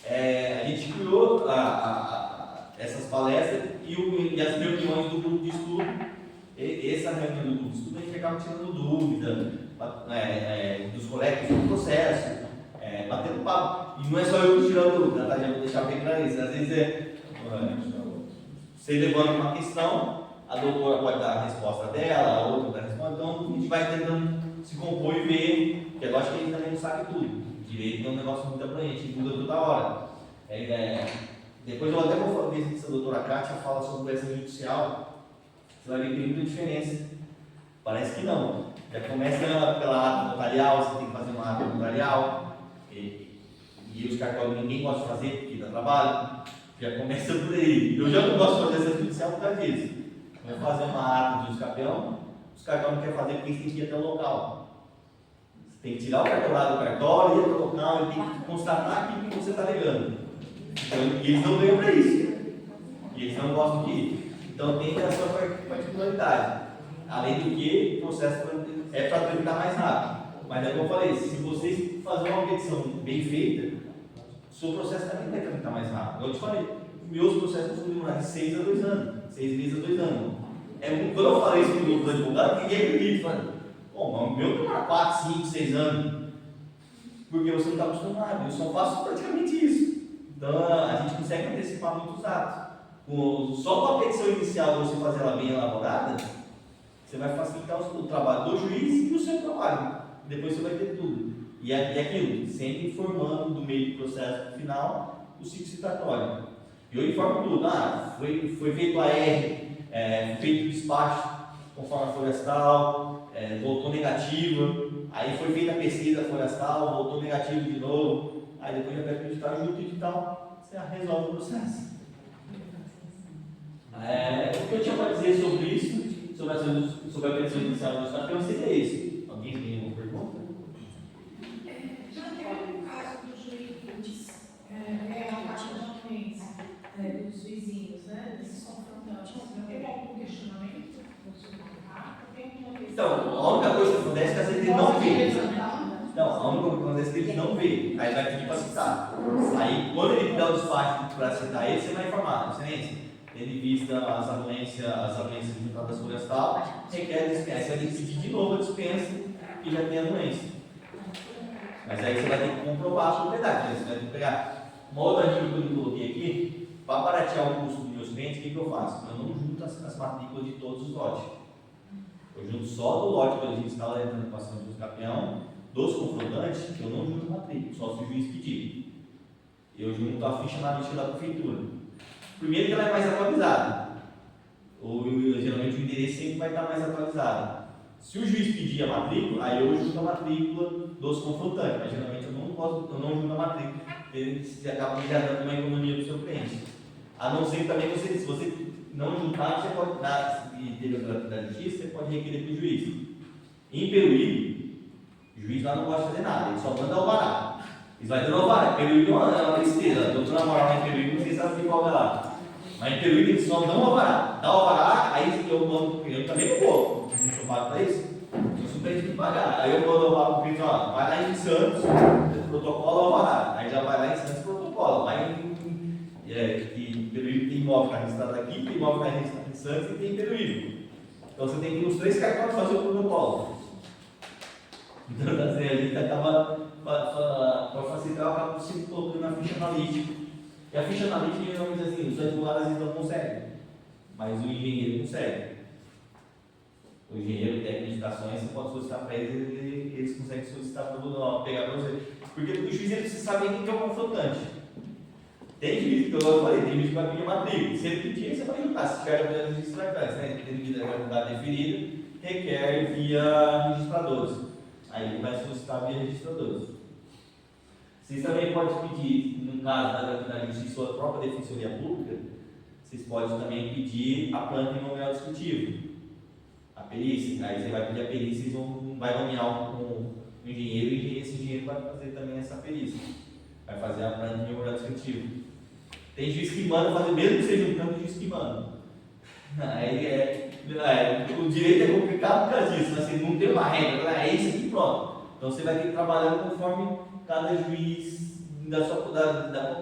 a gente criou essas palestras e e as reuniões do grupo de estudo, essa reunião do grupo de estudo a gente acaba tirando dúvida dos colegas do processo, batendo papo. E não é só eu tirando dúvida, tá? Já vou deixar bem claro isso. Às vezes você levanta uma questão, a doutora pode dar a resposta dela, a outra dá a resposta, então a gente vai tentando se compor e ver, porque eu acho que a gente também não sabe tudo. Direito é um negócio muito abrangente, muda toda hora. Depois eu até vou ver se a doutora Kátia fala sobre o extrajudicial, você vai ver que tem muita diferença. Parece que não. Já começa pela ata notarial, você tem que fazer uma ata notarial, e os cartórios ninguém gosta de fazer porque dá trabalho. Já começa por aí. Eu já não gosto de fazer extrajudicial por causa disso. Vai fazer uma ata de escapião, os cartórios não querem fazer porque eles têm que ir até o local. Tem que tirar o cartório do cartório, ir até o local, e tem que constatar que você está ligando. Então, e eles não ganham para isso. E eles não gostam de ir. Então tem a sua particularidade. Além do que, o processo é para tramitar mais rápido. Mas é como eu falei, se vocês fazerem uma petição bem feita, o seu processo também vai tramitar mais rápido. Eu te falei, meus processos costumam demorar de 6 a 2 anos. 6 meses a 2 anos. Quando eu falei isso para o advogado, ninguém acredita. Bom, mas o meu demora 4, 5, 6 anos. Porque você não está acostumado. Eu só faço praticamente isso. Então a gente consegue antecipar muitos atos. Só com a petição inicial, você fazer ela bem elaborada, você vai facilitar o trabalho do juiz e o seu trabalho. Depois você vai ter tudo. E é aquilo, sempre informando do meio do processo final o ciclo citatório. E eu informo tudo. Foi feito a R, foi feito o despacho conforme a florestal, voltou negativa, aí foi feita a pesquisa florestal, voltou negativo de novo, aí depois já vai acreditar junto e tal, você resolve o processo. O que eu tinha para dizer sobre isso, sobre a petição inicial do Estado, eu não sei se é isso. Alguém tem alguma pergunta? Já teve um caso do juiz, a parte da audiência dos vizinhos, né, desses confrontantes. Já teve algum questionamento? Então, a única coisa que acontece é que às vezes ele não vê. Não, a única coisa que acontece é que ele não vê. Aí vai pedir para citar. Aí, quando ele dá o despacho para citar ele, você vai informar, excelência. Tendo em vista as anuências juntadas florestal, requer dispensa. Você vai ter que pedir de novo a dispensa que já tem anuência. Mas aí você vai ter que comprovar a propriedade. Né? Você vai ter que pegar uma outra dica que eu coloquei aqui, para baratear o custo dos meus clientes, o que eu faço? Eu não junto as matrículas de todos os lotes. Eu junto só do lote que a gente instala dentro da equação de escapião, dos confrontantes, eu não junto matrícula, só se o juiz pedir. Eu junto a ficha analítica da prefeitura. Primeiro que ela é mais atualizada. Geralmente o endereço sempre vai estar mais atualizado. Se o juiz pedir a matrícula, aí eu junto a matrícula dos confrontantes, mas geralmente eu não junto a matrícula, você acaba gerando uma economia para o seu cliente. A não ser também se você não juntar, você pode dar, se teve a gratuidade de justiça, você pode requerer para o juiz. Em Peruíbe, o juiz lá não pode fazer nada, ele só manda alvará. Eles vão dando alvará. Peruíbe é uma tristeza. A doutora moral lá em Peruíbe, não sei se sabe qual é lá. Mas em Peruíbe eles só dão alvará. Dá alvará, aí eu mando, eu também não vou. Não sou pago para isso. Eu sou preso de pagar. Aí eu mando alvará para o cliente, vai lá em Santos, protocolo alvará. Aí já vai lá em Santos, protocolo. Vai em Peruíbe tem imóvel que está registrado aqui, tem imóvel que está registrado em Santos e tem em Peruíbe. Então você tem que ir nos 3 cartórios fazer o protocolo. Então a gente acaba, para facilitar, acaba se colocando na ficha analítica. E a ficha analítica, geralmente assim, os advogados às vezes não conseguem, mas o engenheiro consegue. O engenheiro técnico de edificações, você pode solicitar para eles, eles conseguem solicitar para pegar para você. Porque o juiz precisa saber quem é o confrontante. Tem juiz, que eu falei, tem juiz que vai pedir matrícula. Se ele pedir, você vai juntar. Se tiver a registrar, né? Devido à gravidade deferida, requer via registradores. Aí ele vai solicitar via registradores. Vocês também podem pedir, no caso da gratuidade de justiça, sua própria defensoria pública, vocês podem também pedir a planta em memorial descritivo. A perícia, aí você vai pedir a perícia e vai nomear um engenheiro e esse engenheiro vai fazer também essa perícia. Vai fazer a planta em memorial descritivo. Tem juiz que manda fazer, mesmo que seja um canto, juiz que manda. Aí o direito é complicado por causa disso, assim, não tem uma regra, é isso aqui pronto. Então você vai ter que trabalhar conforme cada juiz da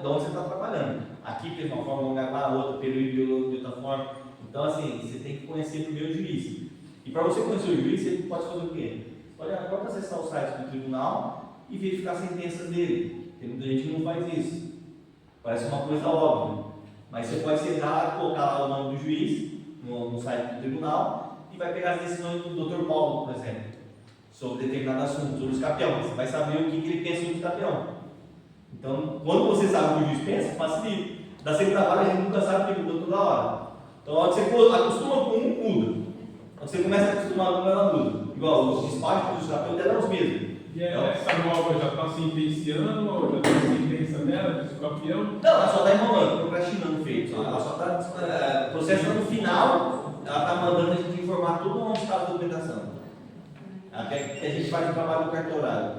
onde você está trabalhando. Aqui fez uma forma, lugar lá, outra, período de outra forma. Então, assim, você tem que conhecer primeiro o juiz. E para você conhecer o juiz, você pode fazer o quê? Você pode acessar o site do tribunal e verificar as sentenças dele. Tem muita gente que não faz isso. Parece uma coisa óbvia. Mas você pode sentar, colocar lá o nome do juiz no site do tribunal e vai pegar as decisões do Dr. Paulo, por exemplo, sobre determinado assunto, sobre o escapião. Você vai saber o que ele pensa sobre o escapião. Então, quando você sabe o que o juiz pensa, facilita. Dá sempre trabalho, a gente nunca sabe o que muda toda hora. Então, a hora que você acostuma com um, muda. Quando você começa a acostumar com ela, muda. Igual, os despachos dos escapiões eram os mesmos. E essa nova já está sentenciando ou já tem sentença dela, do escapião? Não, ela só está enrolando, procrastinando feito. Ela só está. O processo está no final, ela está mandando a gente informar tudo onde está a documentação. Ela quer que a gente faça o trabalho do cartorário.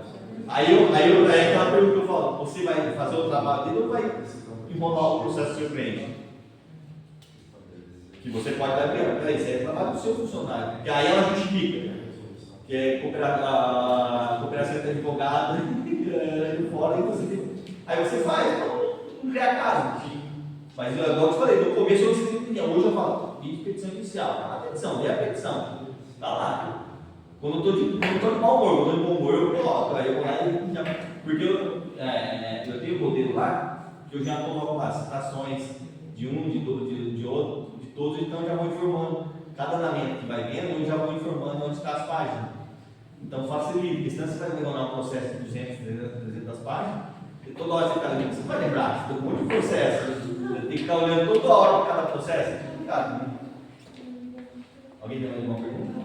Aí aquela pergunta que eu falo: você vai fazer o trabalho dele ou vai enrolar o processo do seu cliente? Que você pode dar para peraí, isso é o trabalho do seu funcionário. Porque aí ela justifica. Que é a cooperação entre advogado e fora, e você, aí você faz, não criar caso. Mas igual eu te falei, no começo eu não entendia, hoje eu falo, pedido de petição inicial, tá na petição, lê a petição, tá lá. Quando eu estou de mau humor, quando eu estou de bom humor, eu coloco, aí eu vou lá e já. Porque eu tenho um modelo lá, que eu já coloco lá citações de um, de outro, de todos, então eu já vou informando. Cada andamento que vai vendo, eu já vou informando onde está as páginas. Então facilita, porque senão você vai levar um processo de 200, 300 páginas, e toda hora você está lendo, você não vai lembrar, você tem um monte de processo, você tem que estar olhando toda hora para cada processo, é complicado, né? Alguém tem mais alguma pergunta?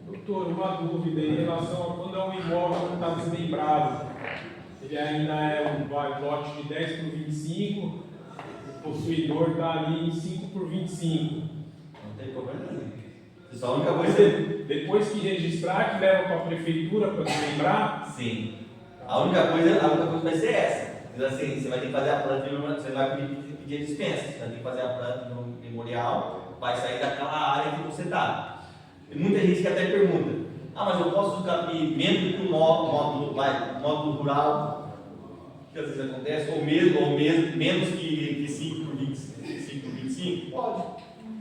Doutor, uma dúvida em relação a quando é um imóvel que está desmembrado. Ele ainda é um lote de 10 por 25, o possuidor está ali em 5 por 25. Não tem problema nenhum. Só a única coisa. Depois que registrar, que leva para a prefeitura para desmembrar? Sim. A única coisa vai ser essa. Assim, você vai ter que fazer a planta, você vai pedir a dispensa. Você vai ter que fazer a planta no memorial, vai sair daquela área que você está. Tem muita gente que até pergunta: mas eu posso capir menos do que um módulo rural, que às vezes acontece, ou menos que 5 por 25? Pode.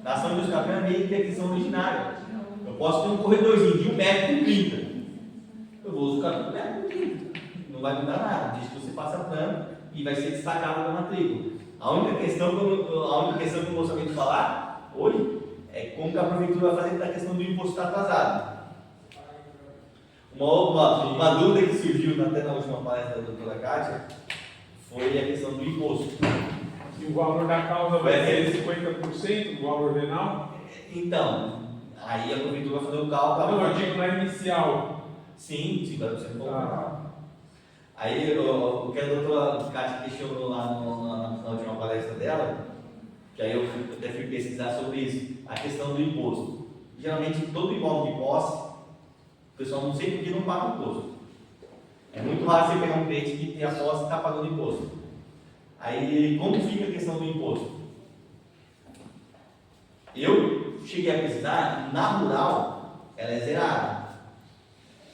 Na ação de escapião é meio que a aquisição originária. Eu posso ter um corredorzinho de 1,30 m. Eu vou usar o capim de 1,30 m. Não vai mudar nada, desde que você faça plano e vai ser destacado na matrícula. A única questão que eu gostaria de falar hoje é como que a prefeitura vai fazer da questão do imposto estar atrasado. Uma dúvida que surgiu até na última palestra da doutora Kátia foi a questão do imposto. E o valor da causa vai ser 50% do valor venal? Então, aí a prefeitura vai fazer o cálculo. Não, eu digo na inicial. Sim, 50% do valor venal. Aí o que a doutora Kátia questionou lá na última palestra dela, que aí eu até fui pesquisar sobre isso, a questão do imposto. Geralmente, todo imóvel de posse, o pessoal não sei por que não paga imposto. É muito raro você pegar um cliente que tem a posse e está pagando imposto. Aí, como fica a questão do imposto? Eu cheguei a pesquisar, na rural, ela é zerada.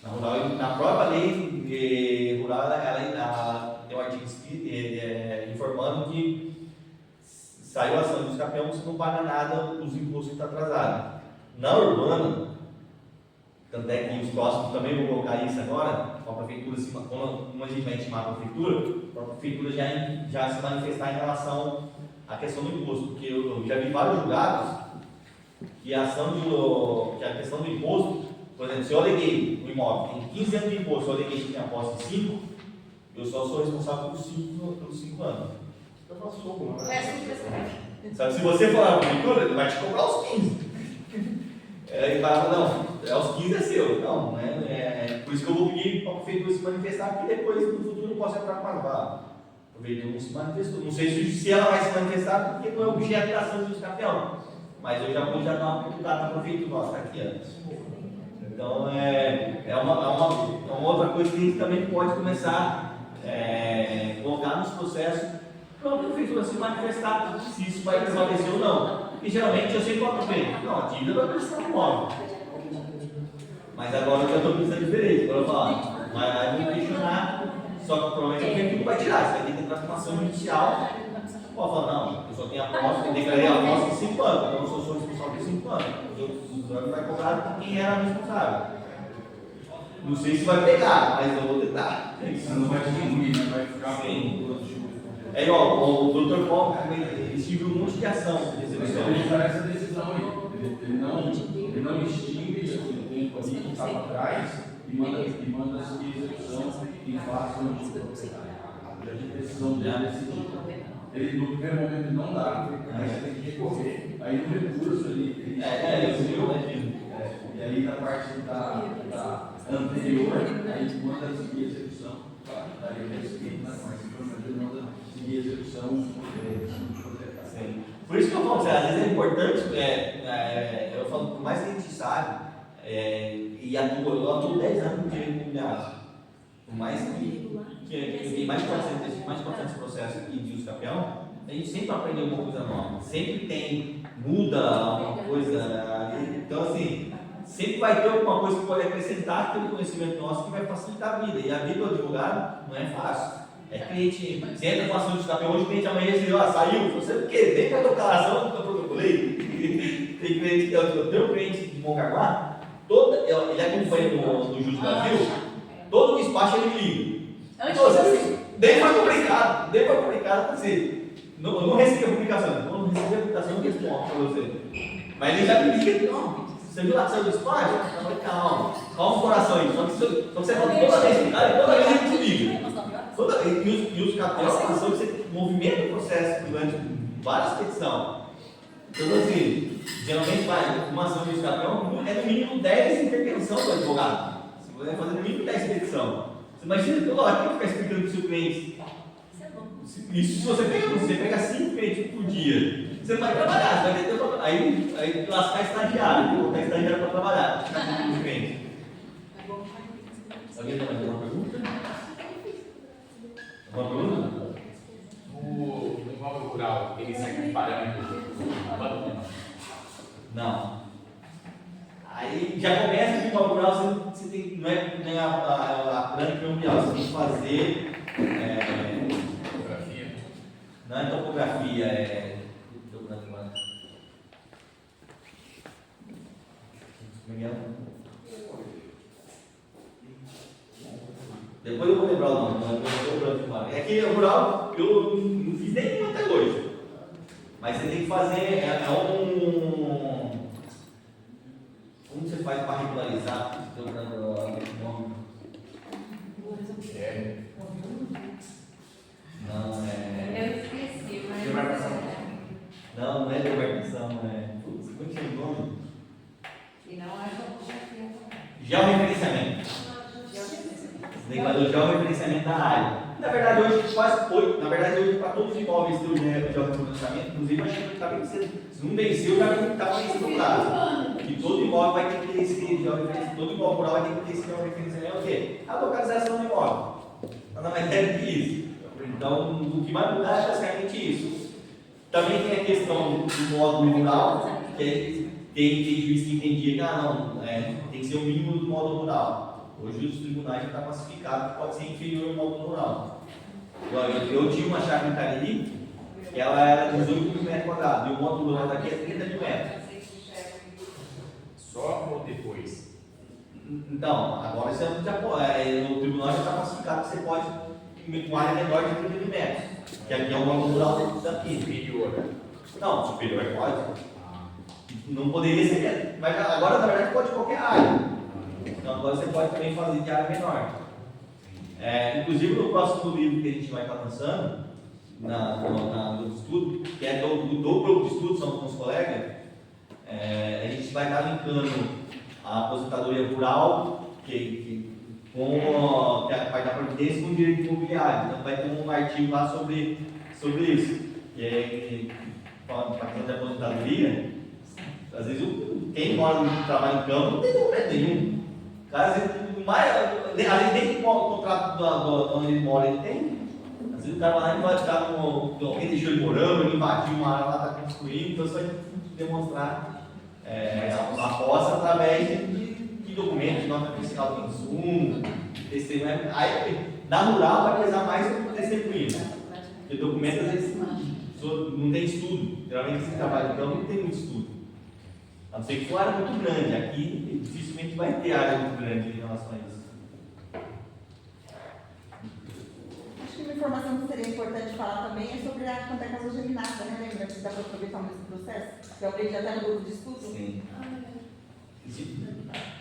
Na rural, na própria lei rural, ela tem um artigo informando que saiu a ação do escapião, você não paga nada, os impostos estão atrasados. Na urbana, tanto é que os próximos também vou colocar isso agora, a prefeitura, como a gente vai intimar a prefeitura já se manifestar em relação à questão do imposto, porque eu já vi vários julgados que a questão do imposto, por exemplo, se eu aleguei o imóvel tem 15 anos de imposto, se eu aleguei que tinha posse de 5, eu só sou responsável pelos 5 anos. Eu faço fogo, não. Só que se você falar para a prefeitura, ele vai te cobrar os 15. Ele fala, não, aos 15 é seu. Não, por isso que eu vou pedir para a prefeitura se manifestar, porque depois no futuro eu posso entrar com a vaga. A prefeitura não se manifestou. Não sei se ela vai se manifestar, porque não é objeto da ação do escapião. Mas eu já vou dar uma perguntada na prefeitura, nossa, aqui antes. Então é uma outra coisa que a gente também pode começar a colocar nos processos para a prefeitura se manifestar se isso vai prevalecer ou não. E geralmente eu sei qual é o bem. Não, a dívida vai precisar do imóvel. Mas agora eu já estou pensando diferente. Agora eu falo, vai lá e vou questionar Só que provavelmente o prefeito vai tirar, você vai ter que entrar com uma ação judicial. Pode falar, não, eu só tenho a posse, eu declarei a posse em 5 anos, então eu sou responsável por 5 anos. Os outros anos vai cobrar quem era responsável. Não sei se vai pegar, mas eu vou tentar. Você não vai diminuir, né? Vai ficar Sim. É igual, o Dr. Paulo, ele seguiu um monte de ação de execução. Ele faz essa decisão aí. Ele não extingue aquele tempo ali que estava atrás e manda seguir execução em face onde a decisão dele é decidida. Ele no primeiro momento não dá, aí você tem que recorrer. Aí no recurso ele e aí na parte da anterior, aí manda seguir a execução. Daí ele seguir na parte ele manda seguir a execução. Por isso que eu falo, às vezes é importante, eu falo, por mais que a gente sabe, e eu atuo 10 anos no direito imobiliário, por mais que eu tenho mais de 400 processos aqui de uso campeão, a gente sempre aprende alguma coisa nova, sempre muda alguma coisa, então assim, sempre vai ter alguma coisa que pode acrescentar aquele conhecimento nosso que vai facilitar a vida, e a vida do advogado não é fácil. É cliente, você entra com ação de campeão hoje, o cliente amanhã diz, saiu, você o quê? Nem para a declaração que eu protocolei. Tem cliente, eu tenho um cliente de Mongaguá, ele acompanha no Juros do Brasil, todo o despacho ele liga. Nem foi publicado, assim, não recebi a publicação, não recebi a publicação, eu respondo para você. Mas ele já me liga, não, você viu lá que saiu do despacho? Eu falei, calma o coração aí, só que você fala toda vez ele te liga. E os capéus passam que você movimenta o processo durante várias petições. Então, assim, geralmente uma ação de escapão é no mínimo 10 intervenções do advogado. Você vai fazer no mínimo 10 petições. Você imagina toda hora que vai ficar explicando para o seu cliente. Isso se você pega 5 clientes por dia. Você não vai trabalhar, você vai ter aí lascar estagiário, colocar estagiário para trabalhar. Ficar com o cliente. Alguém tem mais alguma pergunta? Uma pergunta? O imóvel rural, ele segue parâmetros do banco? Não. Aí já começa de imóvel rural, você tem, não é a planta imobiliária, você tem que fazer. Topografia? Não é topografia, Depois eu vou lembrar o nome, é que o rural eu não fiz nenhum até hoje. Mas você tem que fazer, como você faz para regularizar o seu nome? Não, Eu esqueci, mas. Não é demarcação, Putz, como é que chama o nome? E não é topografia. Georreferenciamento. Você tem que fazer o georreferenciamento da área. Na verdade, hoje a gente faz 8. Na verdade, hoje para todos os imóveis tem o georreferenciamento, inclusive a gente está vencendo. Se não venceu, já está vencendo o prazo. E todo imóvel vai ter que ter esse georreferenciamento. Todo imóvel rural vai ter que ter esse georreferenciamento. O quê? A localização do imóvel. Nada mais é que isso. Então, o que vai mudar é basicamente isso. Também tem a questão do módulo rural, que tem juiz que entendia que tem que ser o mínimo do módulo rural. Hoje os tribunais já estão classificados que pode ser inferior ao módulo rural. Eu tinha uma chácara em Cariri, que ela era 18 mil metros quadrados, e o módulo rural daqui é 30 mil metros. Só ou depois? Então, agora você já pode, o tribunal já está classificado que você pode ir com área menor de 30 mil metros, que aqui é o módulo rural daqui. Superior? Não, superior pode. Não poderia ser, mas agora na verdade pode qualquer área. Então agora você pode também fazer de área menor. Inclusive no próximo livro que a gente vai estar lançando, no estudo, que é do grupo de estudo, são com os colegas, a gente vai estar linkando a aposentadoria rural, que a parte da previdência com o direito imobiliário. Então vai ter um artigo lá sobre isso. Que fala da questão da aposentadoria. Às vezes quem trabalha em campo não tem documento nenhum. Às vezes nem o contrato de onde ele mora ele tem. Às vezes o cara vai lá e vai ficar alguém deixou ele morando, ele invadiu uma área lá, está construindo, então você vai demonstrar a posse através de documentos, de nota fiscal de insumo, testemunho. Aí Na rural vai pesar mais que o testemunho. Porque documento às vezes não tem estudo. Geralmente esse trabalho de campo não tem muito estudo. A não ser que for área muito grande. Aqui dificilmente vai ter área muito grande em relação a isso. Acho que uma informação que seria importante falar também é sobre a quanto é casa geminada, né? Lembra que dá para aproveitar o mesmo processo? Que alguém já está no grupo de estudo? Sim.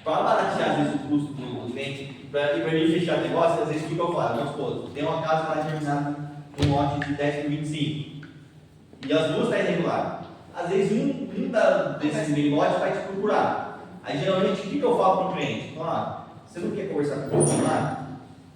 Para baratear às vezes o custo do cliente, para mim fechar o negócio, às vezes o que eu falo? Vamos supor, tem uma casa que está germinada com um lote de 10 por 25 e as duas estão irregulares. Às vezes um desses mini lotes vai te procurar. Aí geralmente o que eu falo para o cliente? Então, você não quer conversar com o funcionário?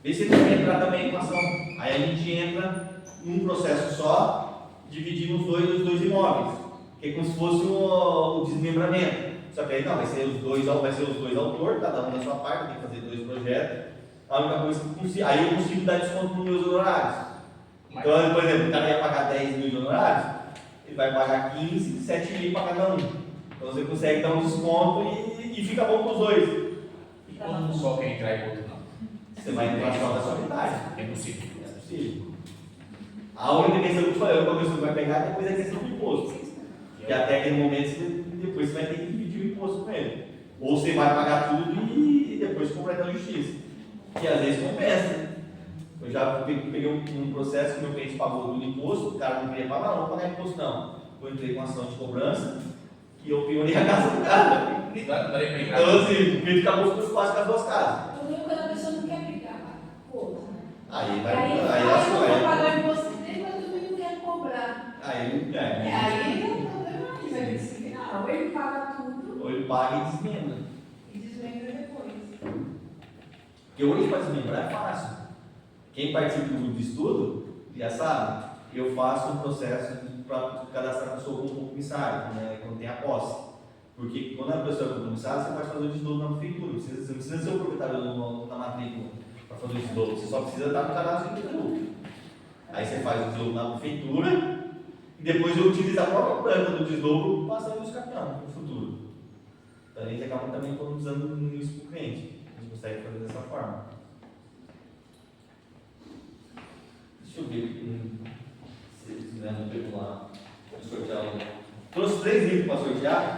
Vê se ele quer entrar também em ação. Aí a gente entra num processo só, dividindo os dois imóveis, que é como se fosse o desmembramento. Só que aí não, vai ser os dois autores, cada um na sua parte, tem que fazer 2 projetos. A única coisa que eu consigo, aí eu consigo dar desconto nos meus honorários. Então, por exemplo, o cara ia pagar 10 mil de honorários, ele vai pagar 15, 7 mil para cada um. Então você consegue dar um desconto e fica bom para os dois. E quando um só quer entrar e o outro não? Você vai entrar só da sua metade. É possível. É possível. A única questão que eu falei, a única coisa que vai pegar depois é a questão do imposto. E até aquele momento, depois você vai ter que dividir o imposto com ele. Ou você vai pagar tudo e depois comprar na justiça. Que às vezes compensa. Eu já peguei um processo que meu cliente pagou tudo imposto, o cara não queria pagar, não vou pagar imposto não. Eu entrei com ação de cobrança e eu piorei a casa do cara. Então assim, o cliente acabou ficando quase com as 2 casas. Eu lembro quando a pessoa não quer brigar com outra, né? Aí vai. Aí eu vou pagar o imposto dele, mas também não quero cobrar. Aí não quer. Aí não tem problema, vai ter que se virar. Ou ele paga tudo Ou ele paga e desmembra. e desmembra depois. Porque hoje para desmembrar é fácil. Quem participa do grupo de estudo, já sabe, eu faço um processo para cadastrar a pessoa como comissário, né, quando tem a posse. Porque quando a pessoa é comissário, você pode fazer o desdobro na prefeitura. Você não precisa ser o proprietário da matrícula para fazer o desdobro, você só precisa estar no cadastro do grupo. Aí você faz o desdobro na prefeitura e depois eu utilizo a própria planta do desdobro para sair dos campeões no futuro. Então a gente acaba também economizando isso para o cliente. A gente consegue fazer dessa forma. Deixa eu ver se não pegou lá. Vou sortear. Trouxe 3 livros para sortear.